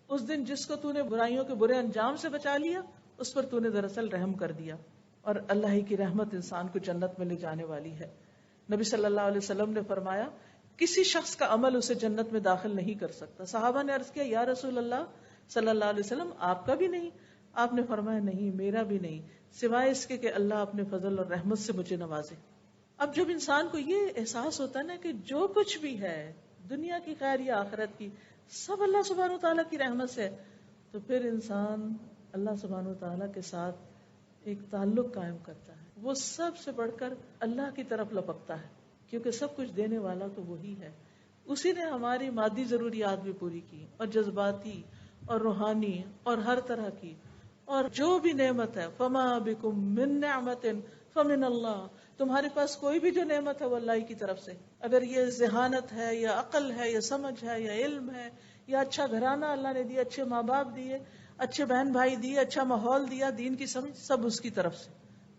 اس دن جس کو تو نے برائیوں کے برے انجام سے بچا لیا اس پر تو نے دراصل رحم کر دیا. اور اللہ ہی کی رحمت انسان کو جنت میں لے جانے والی ہے. نبی صلی اللہ علیہ وسلم نے فرمایا کسی شخص کا عمل اسے جنت میں داخل نہیں کر سکتا. صحابہ نے عرض کیا یا رسول اللہ صلی اللہ علیہ وسلم آپ کا بھی نہیں؟ آپ نے فرمایا نہیں میرا بھی نہیں، سوائے اس کے کہ اللہ اپنے فضل اور رحمت سے مجھے نوازے. اب جب انسان کو یہ احساس ہوتا ہے نا کہ جو کچھ بھی ہے دنیا کی خیر یا آخرت کی سب اللہ سبحانہ وتعالیٰ کی رحمت سے، تو پھر انسان اللہ سبحانہ وتعالیٰ کے ساتھ ایک تعلق قائم کرتا ہے. وہ سب سے بڑھ کر اللہ کی طرف لپکتا ہے کیونکہ سب کچھ دینے والا تو وہی ہے. اسی نے ہماری مادی ضروریات بھی پوری کی اور جذباتی اور روحانی اور ہر طرح کی، اور جو بھی نعمت ہے فما بکم من نعمت فمن اللہ. تمہارے پاس کوئی بھی جو نعمت ہے وہ اللہ کی طرف سے. اگر یہ ذہانت ہے یا عقل ہے یا سمجھ ہے یا علم ہے یا اچھا گھرانہ اللہ نے دیا، اچھے ماں باپ دیے، اچھے بہن بھائی دیے، اچھا ماحول دیا، دین کی سمجھ، سب اس کی طرف سے،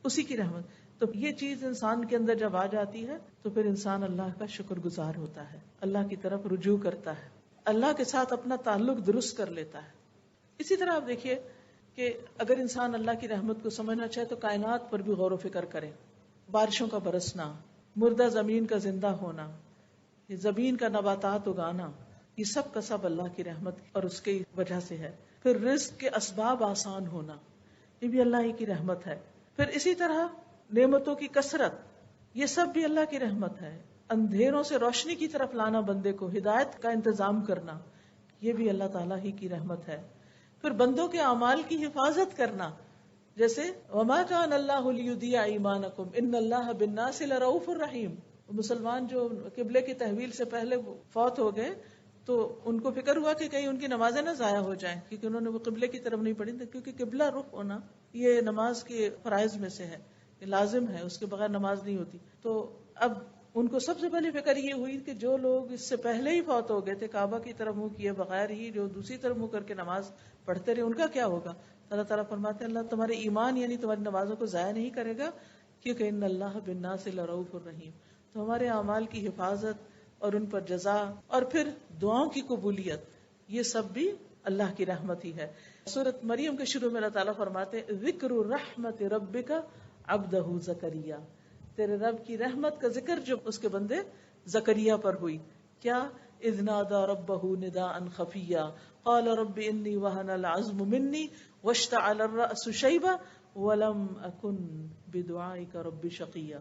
اسی کی رحمت. تو یہ چیز انسان کے اندر جب آ جاتی ہے تو پھر انسان اللہ کا شکر گزار ہوتا ہے، اللہ کی طرف رجوع کرتا ہے، اللہ کے ساتھ اپنا تعلق درست کر لیتا ہے. اسی طرح آپ دیکھیے کہ اگر انسان اللہ کی رحمت کو سمجھنا چاہے تو کائنات پر بھی غور و فکر کرے. بارشوں کا برسنا، مردہ زمین کا زندہ ہونا، یہ زمین کا نباتات اگانا، یہ سب کا سب اللہ کی رحمت اور اس کی وجہ سے ہے. پھر رزق کے اسباب آسان ہونا، یہ بھی اللہ ہی کی رحمت ہے. پھر اسی طرح نعمتوں کی کثرت، یہ سب بھی اللہ کی رحمت ہے. اندھیروں سے روشنی کی طرف لانا، بندے کو ہدایت کا انتظام کرنا، یہ بھی اللہ تعالیٰ ہی کی رحمت ہے. پھر بندوں کے اعمال کی حفاظت کرنا، جیسے وما کان اللہ لیضیع ایمانکم ان اللہ بالناس لرؤوف الرحیم. مسلمان جو قبلے کی تحویل سے پہلے فوت ہو گئے تو ان کو فکر ہوا کہ کہیں ان کی نمازیں نہ ضائع ہو جائیں، کیونکہ انہوں نے وہ قبلے کی طرف نہیں پڑھی تھی. کیونکہ قبلہ رخ ہونا یہ نماز کے فرائض میں سے ہے، یہ لازم ہے، اس کے بغیر نماز نہیں ہوتی. تو اب ان کو سب سے پہلے فکر یہ ہوئی کہ جو لوگ اس سے پہلے ہی فوت ہو گئے تھے کعبہ کی طرف منہ کیے بغیر ہی، جو دوسری طرف منہ کر کے نماز پڑھتے رہے، ان کا کیا ہوگا؟ اللہ تعالیٰ فرماتے ہیں اللہ تمہارے ایمان یعنی تمہاری نمازوں کو ضائع نہیں کرے گا، کیونکہ ان اللہ بالناس لرؤوف الرحیم. تو ہمارے اعمال کی حفاظت اور ان پر جزا اور پھر دعاؤں کی قبولیت، یہ سب بھی اللہ کی رحمت ہی ہے. سورۃ مریم کے شروع میں اللہ تعالیٰ فرماتے ہیں ذکر رحمت ربک عبدہ زکریا. تیرے رب کی رحمت کا ذکر جو اس کے بندے زکریا پر ہوئی. کیا؟ اذ نادى ربه نداء خفيا قال رب اني وهن العظم مني واشتعل الرأس شيبا وَلَمْ أَكُنْ بِدُعَائِكَ رَبِّ شَقِيًّا،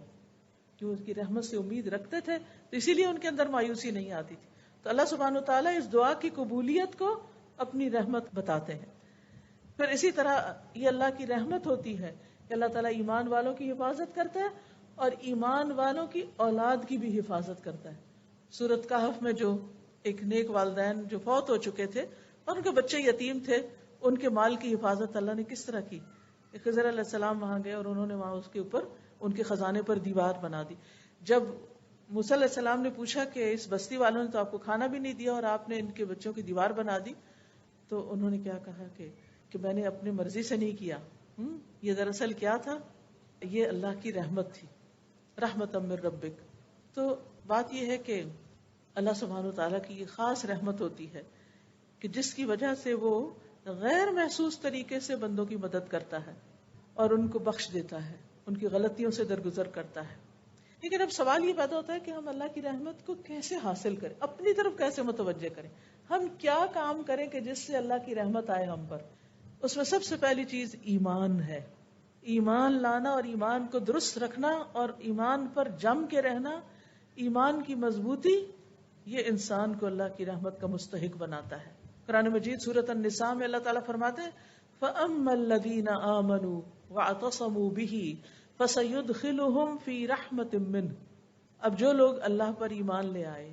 کہ اس کی رحمت سے امید رکھتے تھے تو اسی لیے ان کے اندر مایوسی نہیں آتی تھی. تو اللہ سبحانہ وتعالیٰ اس دعا کی قبولیت کو اپنی رحمت بتاتے ہیں. پھر اسی طرح یہ اللہ کی رحمت ہوتی ہے کہ اللہ تعالیٰ ایمان والوں کی حفاظت کرتا ہے اور ایمان والوں کی اولاد کی بھی حفاظت کرتا ہے. سورۃ کہف میں جو ایک نیک والدین جو فوت ہو چکے تھے اور ان کے بچے یتیم تھے، ان کے مال کی حفاظت اللہ نے کس طرح کی؟ خضر علیہ السلام وہاں گئے اور انہوں نے وہاں اس کے اوپر ان کے خزانے پر دیوار بنا دی. جب موسیٰ علیہ السلام نے پوچھا کہ اس بستی والوں نے تو آپ کو کھانا بھی نہیں دیا اور آپ نے ان کے بچوں کی دیوار بنا دی، تو انہوں نے کیا کہا کہ میں نے اپنی مرضی سے نہیں کیا. یہ دراصل کیا تھا؟ یہ اللہ کی رحمت تھی، رحمت من ربک. تو بات یہ ہے کہ اللہ سبحانہ وتعالیٰ کی یہ خاص رحمت ہوتی ہے کہ جس کی وجہ سے وہ غیر محسوس طریقے سے بندوں کی مدد کرتا ہے اور ان کو بخش دیتا ہے، ان کی غلطیوں سے درگزر کرتا ہے. لیکن اب سوال یہ پیدا ہوتا ہے کہ ہم اللہ کی رحمت کو کیسے حاصل کریں، اپنی طرف کیسے متوجہ کریں، ہم کیا کام کریں کہ جس سے اللہ کی رحمت آئے ہم پر. اس میں سب سے پہلی چیز ایمان ہے. ایمان لانا اور ایمان کو درست رکھنا اور ایمان پر جم کے رہنا، ایمان کی مضبوطی، یہ انسان کو اللہ کی رحمت کا مستحق بناتا ہے. قرآن مجید سورۃ النساء میں اللہ تعالیٰ فرماتے ہیں فَأَمَّا الَّذِينَ آمَنُوا وَاعْتَصَمُوا بِهِ فَسَيُدْخِلُهُمْ فِي رَحْمَةٍ مِّنْهُ. اب جو لوگ اللہ پر ایمان لے آئے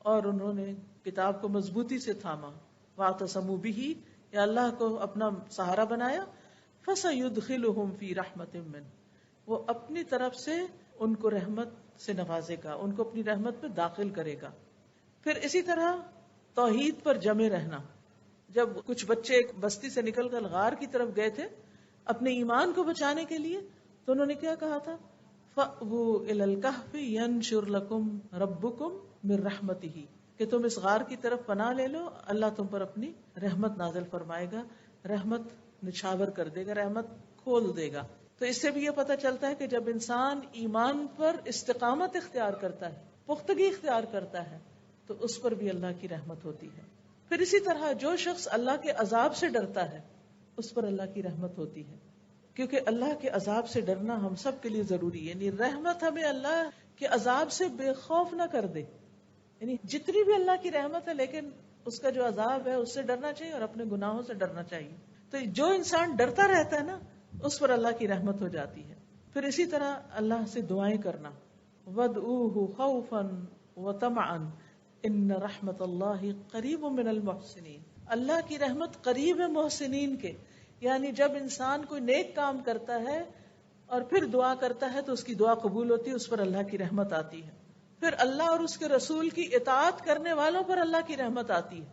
اور انہوں نے کتاب کو مضبوطی سے تھاما، وَاعْتَصَمُوا بِهِ، یا اللہ کو اپنا سہارا بنایا، فَسَيُدْخِلُهُمْ فِي رَحْمَةٍ مِّنْهُ، وہ اپنی طرف سے ان کو رحمت سے نوازے گا، ان کو اپنی رحمت میں داخل کرے گا. پھر اسی طرح توحید پر جمے رہنا. جب کچھ بچے ایک بستی سے نکل کر غار کی طرف گئے تھے اپنے ایمان کو بچانے کے لیے، تو انہوں نے کیا کہا تھا؟ فَأْوُوا إِلَى الْكَهْفِ يَنشُرْ لَكُمْ رَبُّكُمْ مِنْ رَحْمَتِهِ، کہ تم اس غار کی طرف پناہ لے لو، اللہ تم پر اپنی رحمت نازل فرمائے گا، رحمت نچھاور کر دے گا، رحمت کھول دے گا. تو اس سے بھی یہ پتہ چلتا ہے کہ جب انسان ایمان پر استقامت اختیار کرتا ہے، پختگی اختیار کرتا ہے، تو اس پر بھی اللہ کی رحمت ہوتی ہے. پھر اسی طرح جو شخص اللہ کے عذاب سے ڈرتا ہے اس پر اللہ کی رحمت ہوتی ہے، کیونکہ اللہ کے عذاب سے ڈرنا ہم سب کے لیے ضروری ہے. یعنی رحمت ہمیں اللہ کے عذاب سے بے خوف نہ کر دے. یعنی جتنی بھی اللہ کی رحمت ہے لیکن اس کا جو عذاب ہے اس سے ڈرنا چاہیے اور اپنے گناہوں سے ڈرنا چاہیے. تو جو انسان ڈرتا رہتا ہے نا، اس پر اللہ کی رحمت ہو جاتی ہے. پھر اسی طرح اللہ سے دعائیں کرنا، وَادْعُوهُ خَوْفًا وَطَمَعًا ان رحمت اللہ قریب من المحسنین. اللہ کی رحمت قریب ہے محسنین کے. یعنی جب انسان کوئی نیک کام کرتا ہے اور پھر دعا کرتا ہے تو اس کی دعا قبول ہوتی ہے، اس پر اللہ کی رحمت آتی ہے. پھر اللہ اور اس کے رسول کی اطاعت کرنے والوں پر اللہ کی رحمت آتی ہے.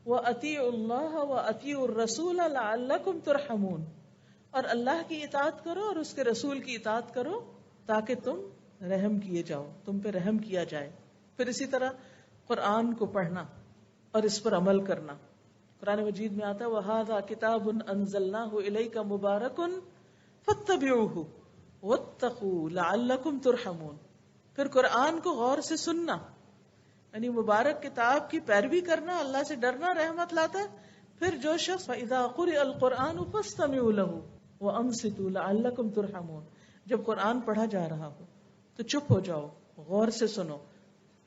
وَأَطِيعُوا اللَّهَ وَأَطِيعُوا الرَّسُولَ لَعَلَّكُمْ تُرْحَمُونَ، اور اللہ کی اطاعت کرو اور اس کے رسول کی اطاعت کرو تاکہ تم رحم کیے جاؤ، تم پہ رحم کیا جائے. پھر اسی طرح قرآن کو پڑھنا اور اس پر عمل کرنا. قرآن مجید میں آتا ہے وَهَذَا كِتَابٌ أَنزَلْنَاهُ إِلَيْكَ مُبَارَكٌ فَاتَّبِعُوهُ وَاتَّقُوا لَعَلَّكُمْ تُرْحَمُونَ. پھر قرآن کو غور سے سننا، یعنی مبارک کتاب کی پیروی کرنا، اللہ سے ڈرنا رحمت لاتا ہے. پھر جو شخص فَإِذَا قُرِئَ الْقُرْآنُ فَاسْتَمِعُوا لَهُ وَأَنصِتُوا لَعَلَّكُمْ تُرْحَمُونَ. جب قرآن پڑھا جا رہا ہو تو چپ ہو جاؤ، غور سے سنو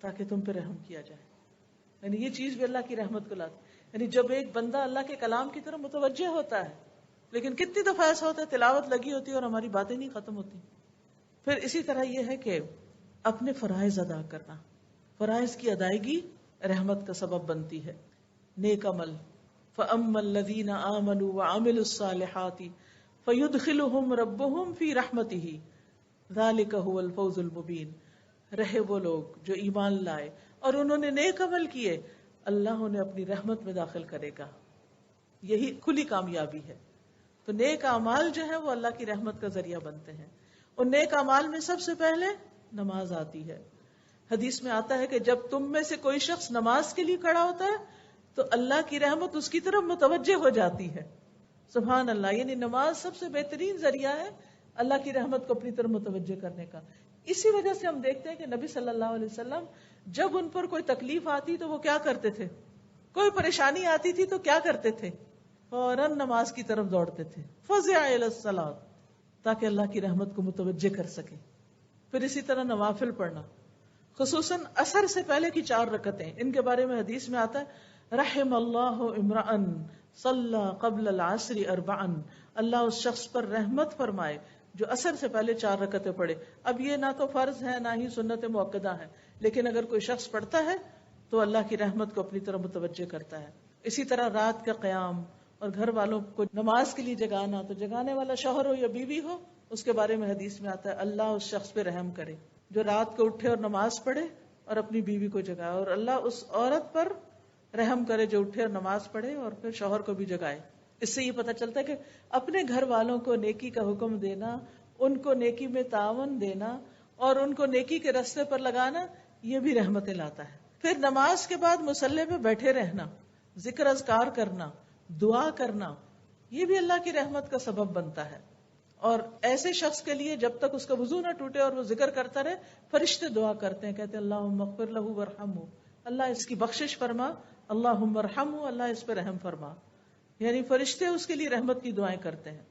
تاکہ تم پہ رحم کیا جائے. یعنی یہ چیز بھی اللہ کی رحمت کو لاتی. یعنی جب ایک بندہ اللہ کے کلام کی طرف متوجہ ہوتا ہے، لیکن کتنی دفعہ ایسا ہوتا ہے تلاوت لگی ہوتی ہے اور ہماری باتیں نہیں ختم ہوتی. پھر اسی طرح یہ ہے کہ اپنے فرائض ادا کرنا، فرائض کی ادائیگی رحمت کا سبب بنتی ہے. نیک عمل، فَأَمَّا الَّذِينَ آمَنُوا وَعَمِلُوا الصَّالِحَاتِ فَيُدْخِلُهُمْ رَبُّهُمْ فِي رَحْمَتِهِ ذَلِكَ هُوَ الْفَوْزُ الْمُبِينُ. رہے وہ لوگ جو ایمان لائے اور انہوں نے نیک عمل کیے، اللہ انہیں اپنی رحمت میں داخل کرے گا. یہی کھلی کامیابی ہے. تو نیک اعمال جو ہے وہ اللہ کی رحمت کا ذریعہ بنتے ہیں. اور نیک اعمال میں سب سے پہلے نماز آتی ہے. حدیث میں آتا ہے کہ جب تم میں سے کوئی شخص نماز کے لیے کھڑا ہوتا ہے تو اللہ کی رحمت اس کی طرف متوجہ ہو جاتی ہے. سبحان اللہ. یعنی نماز سب سے بہترین ذریعہ ہے اللہ کی رحمت کو اپنی طرف متوجہ کرنے کا. اسی وجہ سے ہم دیکھتے ہیں کہ نبی صلی اللہ علیہ وسلم جب ان پر کوئی تکلیف آتی تو وہ کیا کرتے تھے، کوئی پریشانی آتی تھی تو کیا کرتے تھے، فوراً نماز کی طرف دوڑتے تھے. فزع الی الصلاۃ. تاکہ اللہ کی رحمت کو متوجہ کر سکے. پھر اسی طرح نوافل پڑھنا، خصوصاً عصر سے پہلے کی 4 رکعتیں. ان کے بارے میں حدیث میں آتا ہے رحم اللہ امرأً صلی قبل العصر 4، اللہ اس شخص پر رحمت فرمائے جو عصر سے پہلے 4 رکعتیں پڑھے. اب یہ نہ تو فرض ہے نہ ہی سنت مؤکدہ ہے، لیکن اگر کوئی شخص پڑھتا ہے تو اللہ کی رحمت کو اپنی طرف متوجہ کرتا ہے. اسی طرح رات کا قیام اور گھر والوں کو نماز کے لیے جگانا، تو جگانے والا شوہر ہو یا بیوی ہو، اس کے بارے میں حدیث میں آتا ہے اللہ اس شخص پہ رحم کرے جو رات کو اٹھے اور نماز پڑھے اور اپنی بیوی کو جگائے، اور اللہ اس عورت پر رحم کرے جو اٹھے اور نماز پڑھے اور پھر شوہر کو بھی جگائے. اس سے یہ پتہ چلتا ہے کہ اپنے گھر والوں کو نیکی کا حکم دینا، ان کو نیکی میں تعاون دینا اور ان کو نیکی کے راستے پر لگانا، یہ بھی رحمتیں لاتا ہے. پھر نماز کے بعد مصلی پہ بیٹھے رہنا، ذکر اذکار کرنا، دعا کرنا، یہ بھی اللہ کی رحمت کا سبب بنتا ہے. اور ایسے شخص کے لیے جب تک اس کا وضو نہ ٹوٹے اور وہ ذکر کرتا رہے، فرشتے دعا کرتے ہیں، کہتے ہیں اللہم اغفر لہ ورحمہ، اللہ اس کی بخشش فرما، اللہم ارحمہ، اللہ اس پہ رحم فرما. یعنی فرشتے اس کے لیے رحمت کی دعائیں کرتے ہیں.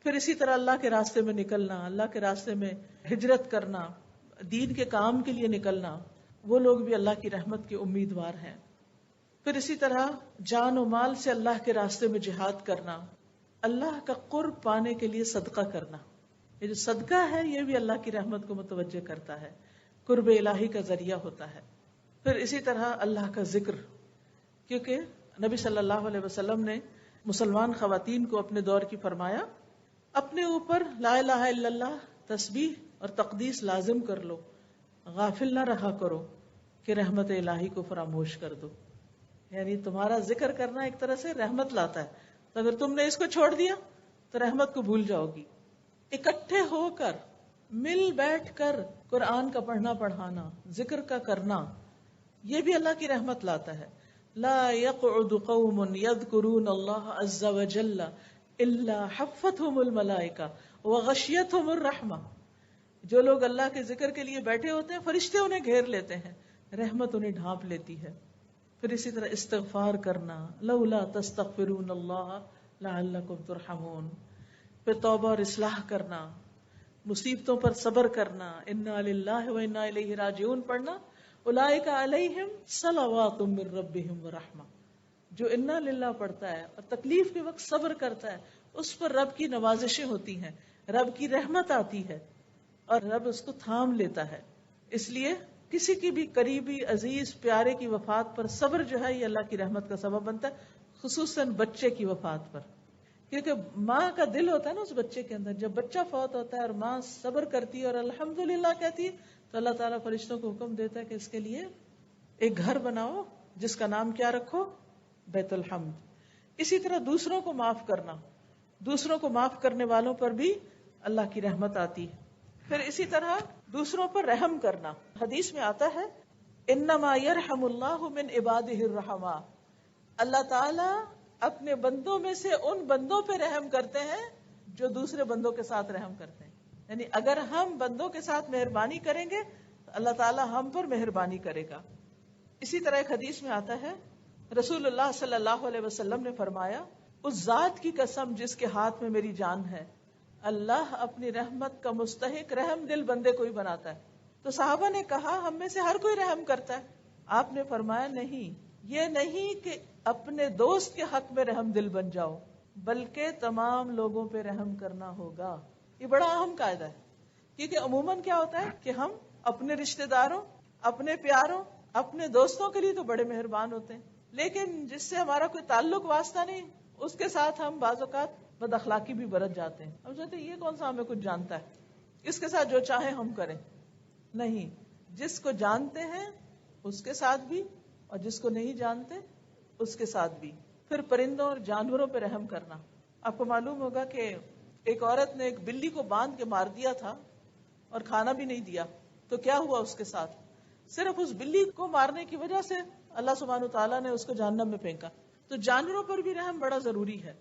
پھر اسی طرح اللہ کے راستے میں نکلنا، اللہ کے راستے میں ہجرت کرنا، دین کے کام کے لیے نکلنا، وہ لوگ بھی اللہ کی رحمت کے امیدوار ہیں. پھر اسی طرح جان و مال سے اللہ کے راستے میں جہاد کرنا، اللہ کا قرب پانے کے لیے صدقہ کرنا. یہ جو صدقہ ہے یہ بھی اللہ کی رحمت کو متوجہ کرتا ہے، قرب الہی کا ذریعہ ہوتا ہے. پھر اسی طرح اللہ کا ذکر، کیونکہ نبی صلی اللہ علیہ وسلم نے مسلمان خواتین کو اپنے دور کی فرمایا اپنے اوپر لا الہ الا اللہ تسبیح اور تقدیس لازم کر لو، غافل نہ رہا کرو کہ رحمت الہی کو فراموش کر دو. یعنی تمہارا ذکر کرنا ایک طرح سے رحمت لاتا ہے، تو اگر تم نے اس کو چھوڑ دیا تو رحمت کو بھول جاؤ گی. اکٹھے ہو کر مل بیٹھ کر قرآن کا پڑھنا پڑھانا، ذکر کا کرنا، یہ بھی اللہ کی رحمت لاتا ہے. لا يقعد قوم يذكرون الله عز وجل الا حفتهم الملائکہ وغشیتهم الرحمہ. جو لوگ اللہ کے ذکر کے لیے بیٹھے ہوتے ہیں فرشتے انہیں گھیر لیتے ہیں، رحمت انہیں ڈھانپ لیتی ہے. پھر اسی طرح استغفار کرنا، لولا تستغفرون اللہ لعلکم ترحمون. پھر توبہ اور اصلاح کرنا، مصیبتوں پر صبر کرنا، انا للہ و انا الیہ راجعون پڑھنا، اولئک علیہم صلوات من ربہم ورحمہ. جو انا للہ پڑھتا ہے اور تکلیف کے وقت صبر کرتا ہے، اس پر رب کی نوازشیں ہوتی ہیں، رب کی رحمت آتی ہے اور رب اس کو تھام لیتا ہے. اس لیے کسی کی بھی قریبی عزیز پیارے کی وفات پر صبر جو ہے یہ اللہ کی رحمت کا سبب بنتا ہے، خصوصاً بچے کی وفات پر. کیونکہ ماں کا دل ہوتا ہے نا اس بچے کے اندر، جب بچہ فوت ہوتا ہے اور ماں صبر کرتی ہے اور الحمدللہ کہتی ہے تو اللہ تعالیٰ فرشتوں کو حکم دیتا ہے کہ اس کے لیے ایک گھر بناؤ جس کا نام کیا رکھو؟ بیت الحمد. اسی طرح دوسروں کو معاف کرنا، دوسروں کو معاف کرنے والوں پر بھی اللہ کی رحمت آتی ہے. پھر اسی طرح دوسروں پر رحم کرنا، حدیث میں آتا ہے انما یرحم اللہ من عبادہ الرحماء، اللہ تعالیٰ اپنے بندوں میں سے ان بندوں پہ رحم کرتے ہیں جو دوسرے بندوں کے ساتھ رحم کرتے ہیں. یعنی اگر ہم بندوں کے ساتھ مہربانی کریں گے تو اللہ تعالیٰ ہم پر مہربانی کرے گا. اسی طرح ایک حدیث میں آتا ہے رسول اللہ صلی اللہ علیہ وسلم نے فرمایا اس ذات کی قسم جس کے ہاتھ میں میری جان ہے، اللہ اپنی رحمت کا مستحق رحم دل بندے کو ہی بناتا ہے. تو صحابہ نے کہا ہم میں سے ہر کوئی رحم کرتا ہے. آپ نے فرمایا نہیں، یہ نہیں کہ اپنے دوست کے حق میں رحم دل بن جاؤ، بلکہ تمام لوگوں پہ رحم کرنا ہوگا. یہ بڑا اہم قاعدہ ہے، کیونکہ عموماً کیا ہوتا ہے کہ ہم اپنے رشتہ داروں، اپنے پیاروں، اپنے دوستوں کے لیے تو بڑے مہربان ہوتے ہیں، لیکن جس سے ہمارا کوئی تعلق واسطہ نہیں اس کے ساتھ ہم بعض اوقات بد اخلاقی بھی برت جاتے ہیں. ہم سوچتے ہیں یہ کون سا ہمیں کچھ جانتا ہے، اس کے ساتھ جو چاہے ہم کریں. نہیں، جس کو جانتے ہیں اس کے ساتھ بھی اور جس کو نہیں جانتے اس کے ساتھ بھی. پھر پرندوں اور جانوروں پہ رحم کرنا. آپ کو معلوم ہوگا کہ ایک عورت نے ایک بلی کو باندھ کے مار دیا تھا اور کھانا بھی نہیں دیا، تو کیا ہوا اس کے ساتھ؟ صرف اس بلی کو مارنے کی وجہ سے اللہ سبحانہ وتعالیٰ نے اس کو جہنم میں پھینکا. تو جانوروں پر بھی رحم بڑا ضروری ہے.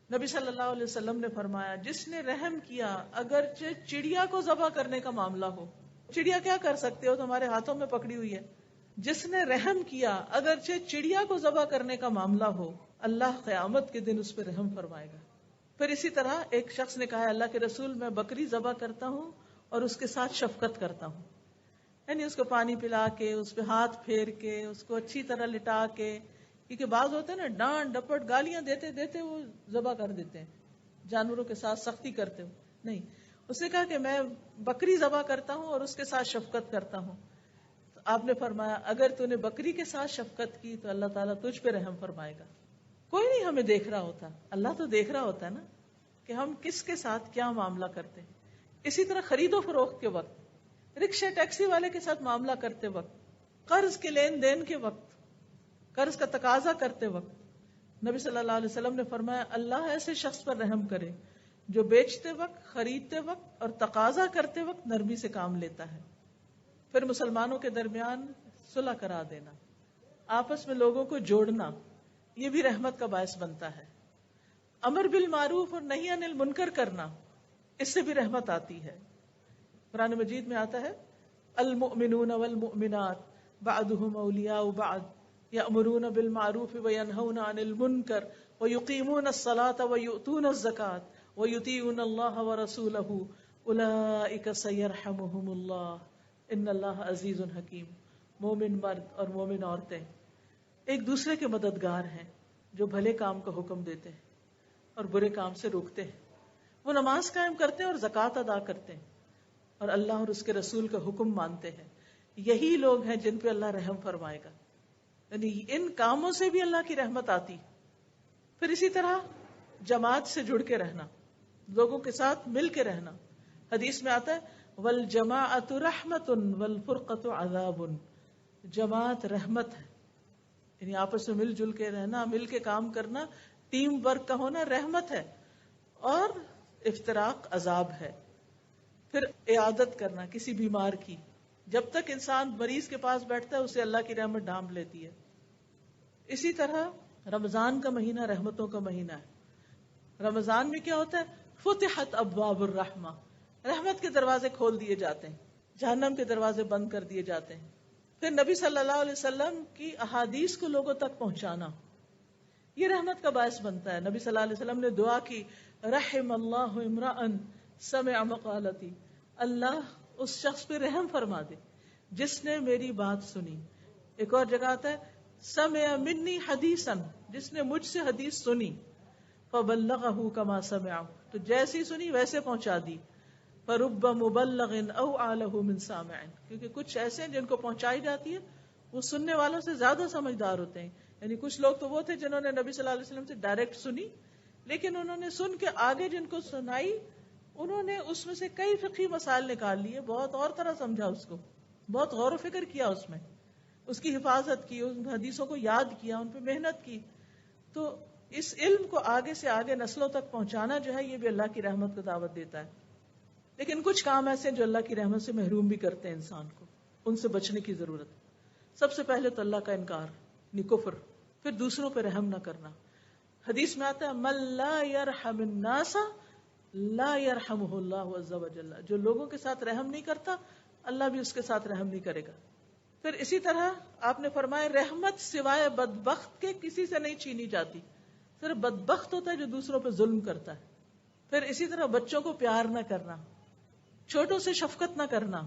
نبی صلی اللہ علیہ وسلم نے فرمایا جس نے رحم کیا اگرچہ چڑیا کو ذبح کرنے کا معاملہ ہو، چڑیا کیا کر سکتے ہو، تمہارے ہاتھوں میں پکڑی ہوئی ہے، جس نے رحم کیا اگرچہ چڑیا کو ذبح کرنے کا معاملہ ہو، اللہ قیامت کے دن اس پہ رحم فرمائے گا. پھر اسی طرح ایک شخص نے کہا اللہ کے رسول میں بکری ذبح کرتا ہوں اور اس کے ساتھ شفقت کرتا ہوں، یعنی اس کو پانی پلا کے، اس پہ ہاتھ پھیر کے، اس کو اچھی طرح لٹا کے، کیونکہ بعض ہوتے ہیں نا ڈانٹ ڈپٹ گالیاں دیتے دیتے وہ ذبح کر دیتے ہیں، جانوروں کے ساتھ سختی کرتے ہو نہیں، اس نے کہا کہ میں بکری ذبح کرتا ہوں اور اس کے ساتھ شفقت کرتا ہوں. تو آپ نے فرمایا اگر تو نے بکری کے ساتھ شفقت کی تو اللہ تعالیٰ تجھ پہ رحم فرمائے گا. کوئی نہیں ہمیں دیکھ رہا ہوتا، اللہ تو دیکھ رہا ہوتا ہے نا کہ ہم کس کے ساتھ کیا معاملہ کرتے ہیں. اسی طرح خرید و فروخت کے وقت، رکشے ٹیکسی والے کے ساتھ معاملہ کرتے وقت، قرض کے لین دین کے وقت، قرض کا تقاضا کرتے وقت، نبی صلی اللہ علیہ وسلم نے فرمایا اللہ ایسے شخص پر رحم کرے جو بیچتے وقت، خریدتے وقت اور تقاضا کرتے وقت نرمی سے کام لیتا ہے. پھر مسلمانوں کے درمیان صلح کرا دینا، آپس میں لوگوں کو جوڑنا، یہ بھی رحمت کا باعث بنتا ہے. امر بالمعروف اور نہی عن المنکر کرنا، اس سے بھی رحمت آتی ہے. قرآن مجید میں آتا ہے المؤمنون والمؤمنات بعضهم اولیاء بعض یأمرون بالمعروف وینہون عن المنکر ویقیمون الصلاة ویؤتون الزکاة ویطیعون اللہ ورسولہ اولئک سیرحمہم اللہ ان اللہ عزیز حکیم. مومن مرد اور مومن عورتیں ایک دوسرے کے مددگار ہیں جو بھلے کام کا حکم دیتے ہیں اور برے کام سے روکتے ہیں. وہ نماز قائم کرتے ہیں اور زکوٰۃ ادا کرتے ہیں اور اللہ اور اس کے رسول کا حکم مانتے ہیں. یہی لوگ ہیں جن پہ اللہ رحم فرمائے گا. یعنی ان کاموں سے بھی اللہ کی رحمت آتی. پھر اسی طرح جماعت سے جڑ کے رہنا، لوگوں کے ساتھ مل کے رہنا. حدیث میں آتا ہے والجماعت رحمت والفرقت عذاب. جماعت رحمت ہے، یعنی آپس میں مل جل کے رہنا، مل کے کام کرنا، ٹیم ورک کا ہونا رحمت ہے، اور افتراق عذاب ہے. پھر عیادت کرنا کسی بیمار کی، جب تک انسان مریض کے پاس بیٹھتا ہے اسے اللہ کی رحمت ڈھانپ لیتی ہے. اسی طرح رمضان کا مہینہ رحمتوں کا مہینہ ہے. رمضان میں کیا ہوتا ہے فتحت ابواب الرحمہ، رحمت کے دروازے کھول دیے جاتے ہیں، جہنم کے دروازے بند کر دیے جاتے ہیں. پھر نبی صلی اللہ علیہ وسلم کی احادیث کو لوگوں تک پہنچانا، یہ رحمت کا باعث بنتا ہے. نبی صلی اللہ علیہ وسلم نے دعا کی رحم اللہ امرأ سمع مقالتی، اللہ اس شخص پہ رحم فرما دے جس نے میری بات سنی. ایک اور جگہ آتا ہے سمع منی حدیثا، جس نے مجھ سے حدیث سنی، فبلغہ کما سمع، تو جیسی سنی ویسے پہنچا دی. فرب مبلغ اوعى له من سامع، کیونکہ کچھ ایسے ہیں جن کو پہنچائی جاتی ہے وہ سننے والوں سے زیادہ سمجھدار ہوتے ہیں. یعنی کچھ لوگ تو وہ تھے جنہوں نے نبی صلی اللہ علیہ وسلم سے ڈائریکٹ سنی، لیکن انہوں نے سن کے آگے جن کو سنائی انہوں نے اس میں سے کئی فقہی مسائل نکال لیے، بہت اور طرح سمجھا، اس کو بہت غور و فکر کیا، اس میں اس کی حفاظت کی، ان حدیثوں کو یاد کیا، ان پہ محنت کی. تو اس علم کو آگے سے آگے نسلوں تک پہنچانا جو ہے یہ بھی اللہ کی رحمت کو دعوت دیتا ہے. لیکن کچھ کام ایسے ہیں جو اللہ کی رحمت سے محروم بھی کرتے ہیں انسان کو، ان سے بچنے کی ضرورت. سب سے پہلے تو اللہ کا انکار، یعنی کفر. پھر دوسروں پہ رحم نہ کرنا. حدیث میں آتا ہے من لا يرحم الناس لا يرحمه اللہ عز وجل، جو لوگوں کے ساتھ رحم نہیں کرتا اللہ بھی اس کے ساتھ رحم نہیں کرے گا. پھر اسی طرح آپ نے فرمایا رحمت سوائے بدبخت کے کسی سے نہیں چھینی جاتی، صرف بدبخت ہوتا ہے جو دوسروں پہ ظلم کرتا ہے. پھر اسی طرح بچوں کو پیار نہ کرنا، چھوٹوں سے شفقت نہ کرنا.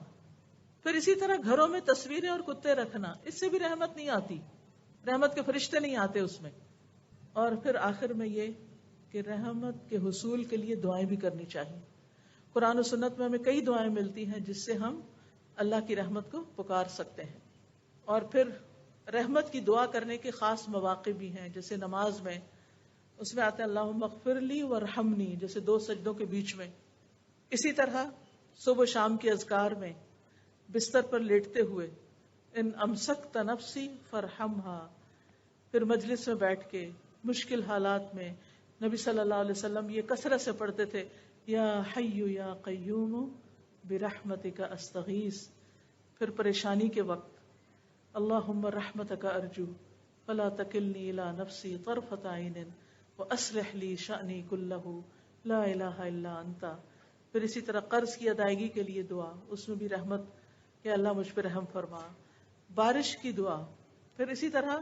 پھر اسی طرح گھروں میں تصویریں اور کتے رکھنا، اس سے بھی رحمت نہیں آتی، رحمت کے فرشتے نہیں آتے اس میں. اور پھر آخر میں یہ کہ رحمت کے حصول کے لیے دعائیں بھی کرنی چاہیے. قرآن و سنت میں ہمیں کئی دعائیں ملتی ہیں جس سے ہم اللہ کی رحمت کو پکار سکتے ہیں. اور پھر رحمت کی دعا کرنے کے خاص مواقع بھی ہیں، جیسے نماز میں اس میں آتا ہے اللہم اغفر لی وارحمنی، جیسے 2 سجدوں کے بیچ میں. اسی طرح صبح و شام کے اذکار میں بستر پر لیٹتے ہوئے ان امسکت نفسی فرحمہا. پھر مجلس میں بیٹھ کے مشکل حالات میں نبی صلی اللہ علیہ وسلم یہ کثرت سے پڑھتے تھے یا حی یا قیوم برحمتک استغیث. پھر پریشانی کے وقت اللہم رحمتک ارجو فلا تکلنی الی نفسی طرفۃ عین واصلح لی شأنی کلہ لا الہ الا انت. پھر اسی طرح قرض کی ادائیگی کے لیے دعا، اس میں بھی رحمت کہ اللہ مجھ پہ رحم فرما. بارش کی دعا. پھر اسی طرح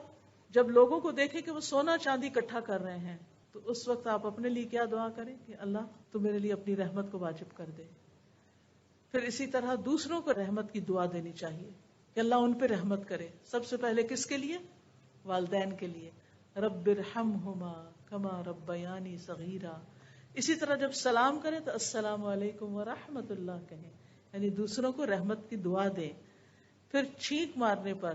جب لوگوں کو دیکھیں کہ وہ سونا چاندی اکٹھا کر رہے ہیں تو اس وقت آپ اپنے لیے کیا دعا کریں کہ اللہ تو میرے لیے اپنی رحمت کو واجب کر دے. پھر اسی طرح دوسروں کو رحمت کی دعا دینی چاہیے کہ اللہ ان پہ رحمت کرے. سب سے پہلے کس کے لیے؟ والدین کے لیے. رب ارحمہما کما ربیانی صغیرا. اسی طرح جب سلام کریں تو السلام علیکم ورحمۃ اللہ کہیں، یعنی دوسروں کو رحمت کی دعا دیں. پھر چھینک مارنے پر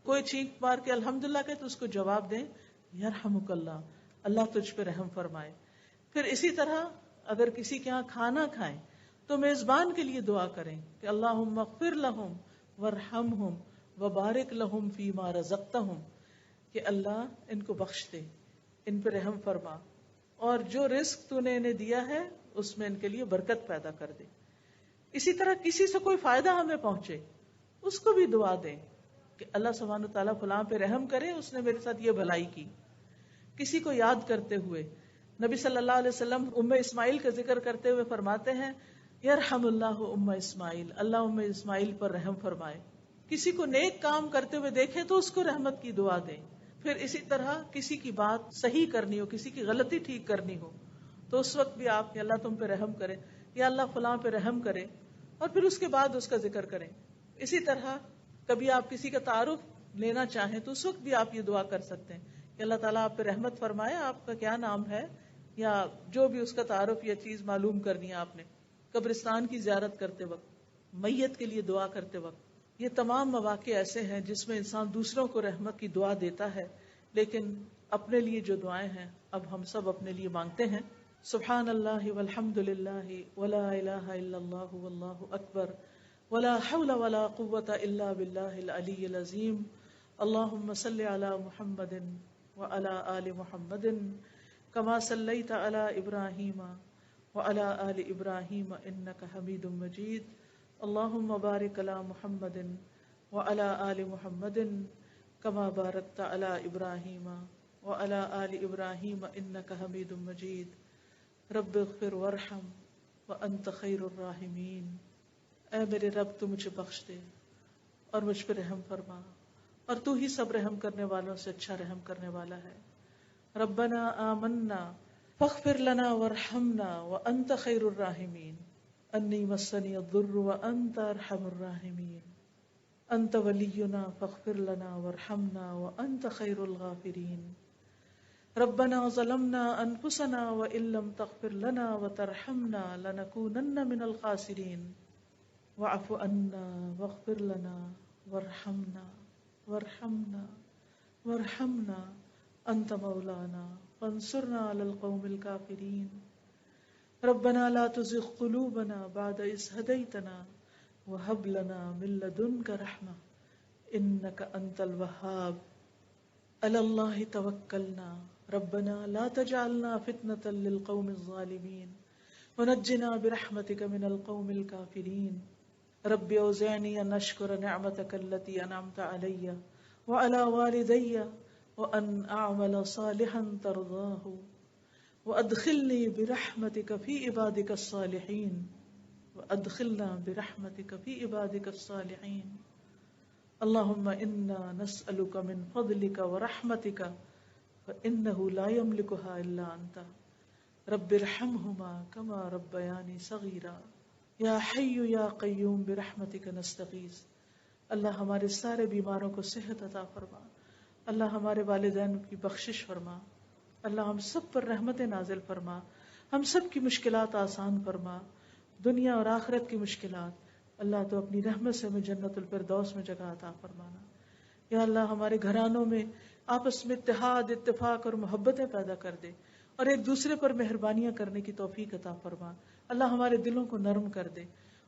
کوئی چھینک مار کے الحمدللہ کہے تو اس کو جواب دیں یرحمک اللہ، اللہ تجھ پہ رحم فرمائے. پھر اسی طرح اگر کسی کے ہاں کھانا کھائیں تو میزبان کے لیے دعا کریں کہ اللہم اغفر لہم ورحمہم وبارک لہم فیما رزقتہم، کہ اللہ ان کو بخش دے، ان پہ رحم فرما، اور جو رزق تو نے انہیں دیا ہے اس میں ان کے لیے برکت پیدا کر دے. اسی طرح کسی سے کوئی فائدہ ہمیں پہنچے اس کو بھی دعا دیں کہ اللہ سبحانہ وتعالیٰ فلاں پہ رحم کرے، اس نے میرے ساتھ یہ بھلائی کی. کسی کو یاد کرتے ہوئے نبی صلی اللہ علیہ وسلم ام اسماعیل کا ذکر کرتے ہوئے فرماتے ہیں یرحم اللہ ام اسماعیل، اللہ ام اسماعیل پر رحم فرمائے. کسی کو نیک کام کرتے ہوئے دیکھیں تو اس کو رحمت کی دعا دیں. پھر اسی طرح کسی کی بات صحیح کرنی ہو، کسی کی غلطی ٹھیک کرنی ہو تو اس وقت بھی آپ کہ اللہ تم پہ رحم کرے یا اللہ فلاں پہ رحم کرے، اور پھر اس کے بعد اس کا ذکر کریں. اسی طرح کبھی آپ کسی کا تعارف لینا چاہیں تو اس وقت بھی آپ یہ دعا کر سکتے ہیں کہ اللہ تعالیٰ آپ پہ رحمت فرمائے، آپ کا کیا نام ہے، یا جو بھی اس کا تعارف یا چیز معلوم کرنی ہے آپ نے. قبرستان کی زیارت کرتے وقت، میت کے لیے دعا کرتے وقت، یہ تمام مواقع ایسے ہیں جس میں انسان دوسروں کو رحمت کی دعا دیتا ہے، لیکن اپنے لیے جو دعائیں ہیں اب ہم سب اپنے لیے مانگتے ہیں. سبحان اللہ والحمد للہ ولا الہ الا اللہ واللہ اکبر ولا حول ولا قوة الا باللہ العلی العظیم. اللہم صل علی محمد وعلی آل محمد کما صلیت علی ابراہیم وعلی آل ابراہیم انک حمید مجید. اللہم بارک علی محمد وعلی آل محمد کما بارکت علی ابراہیم وعلی آل ابراہیم انک حمید مجید. رب اغفر وارحم وانت خیر الراحمین. اے میرے رب تو مجھے بخش دے اور مجھ پہ رحم فرما، اور تو ہی سب رحم کرنے والوں سے اچھا رحم کرنے والا ہے. ربنا آمنا فاغفر لنا وارحمنا وانت خیر الراحمین. انی مسنی الضر وانت ارحم الراحمین. انت ولینا فاغفر لنا وارحمنا وانت خیر الغافرین. ربنا ظلمنا انفسنا وان لم تغفر لنا وترحمنا لنکونن من الخاسرین. واعف عنا واغفر لنا وارحمنا وارحمنا انت مولانا فانصرنا على القوم الكافرین. ربنا لا تزغ قلوبنا بعد إذ هديتنا وهب لنا من لدنك رحمة إنك أنت الوهاب. على الله توكلنا ربنا لا تجعلنا فتنة للقوم الظالمين ونجنا برحمتك من القوم الكافرين. رب اوزعني ان اشكر نعمتك التي انعمت علي وعلى والدي وان اعمل صالحا ترضاه وادخلني برحمتك في عبادك الصالحين وادخلنا برحمتك في عبادك الصالحين. اللهم انا نسألك من فضلك ورحمتك فانه لا يملكها الا انت. رب ارحمهما كما ربياني صغيرا. یا حی یا قیوم برحمتک نستغیث. اللہ ہمارے سارے بیماروں کو صحت عطا فرما، اللہ ہمارے والدین کی بخشش فرما، اللہ ہم سب پر رحمت نازل فرما، ہم سب کی مشکلات آسان فرما، دنیا اور آخرت کی مشکلات. اللہ تو اپنی رحمت سے ہمیں جنت الفردوس میں جگہ عطا فرمانا. یا اللہ ہمارے گھرانوں میں آپس میں اتحاد، اتفاق اور محبتیں پیدا کر دے، اور ایک دوسرے پر مہربانیاں کرنے کی توفیق عطا فرما. اللہ ہمارے دلوں کو نرم کر دے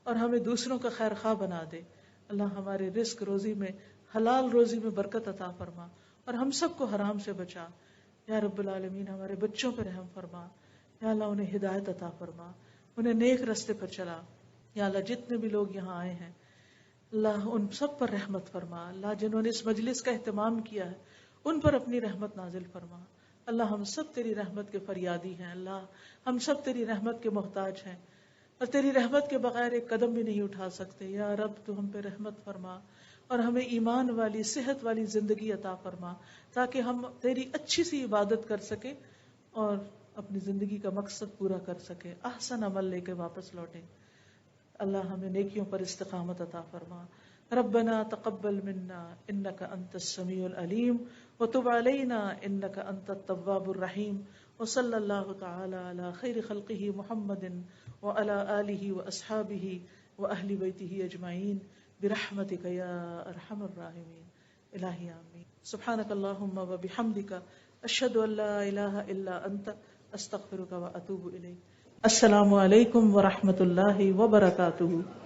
اور ہمیں دوسروں کا خیر خواہ بنا دے. اللہ ہمارے رزق روزی میں، حلال روزی میں برکت عطا فرما اور ہم سب کو حرام سے بچا. یا رب العالمین ہمارے بچوں پہ رحم فرما. یا اللہ انہیں ہدایت عطا فرما، انہیں نیک رستے پر چلا. یا اللہ جتنے بھی لوگ یہاں آئے ہیں اللہ ان سب پر رحمت فرما. اللہ جنہوں نے اس مجلس کا اہتمام کیا ہے ان پر اپنی رحمت نازل فرما. اللہ ہم سب تیری رحمت کے فریادی ہیں، اللہ ہم سب تیری رحمت کے محتاج ہیں، اور تیری رحمت کے بغیر ایک قدم بھی نہیں اٹھا سکتے. یا رب تو ہم پہ رحمت فرما اور ہمیں ایمان والی، صحت والی زندگی عطا فرما تاکہ ہم تیری اچھی سی عبادت کر سکیں اور اپنی زندگی کا مقصد پورا کر سکیں، احسن عمل لے کے واپس لوٹیں۔ اللہ ہمیں نیکیوں پر استقامت عطا فرما۔ ربنا تقبل منا انك انت السميع العليم وتب علينا انك انت التواب الرحيم وصلى الله تعالى على خير خلقه محمد وعلى آله واصحابه واهل بيته اجمعين برحمتك يا ارحم الراحمين۔ الہی آمین۔ سبحانك اللهم وبحمدك اشهد ان لا اله الا انت استغفرك واتوب الیک۔ السلام علیکم ورحمۃ اللہ وبرکاتہ۔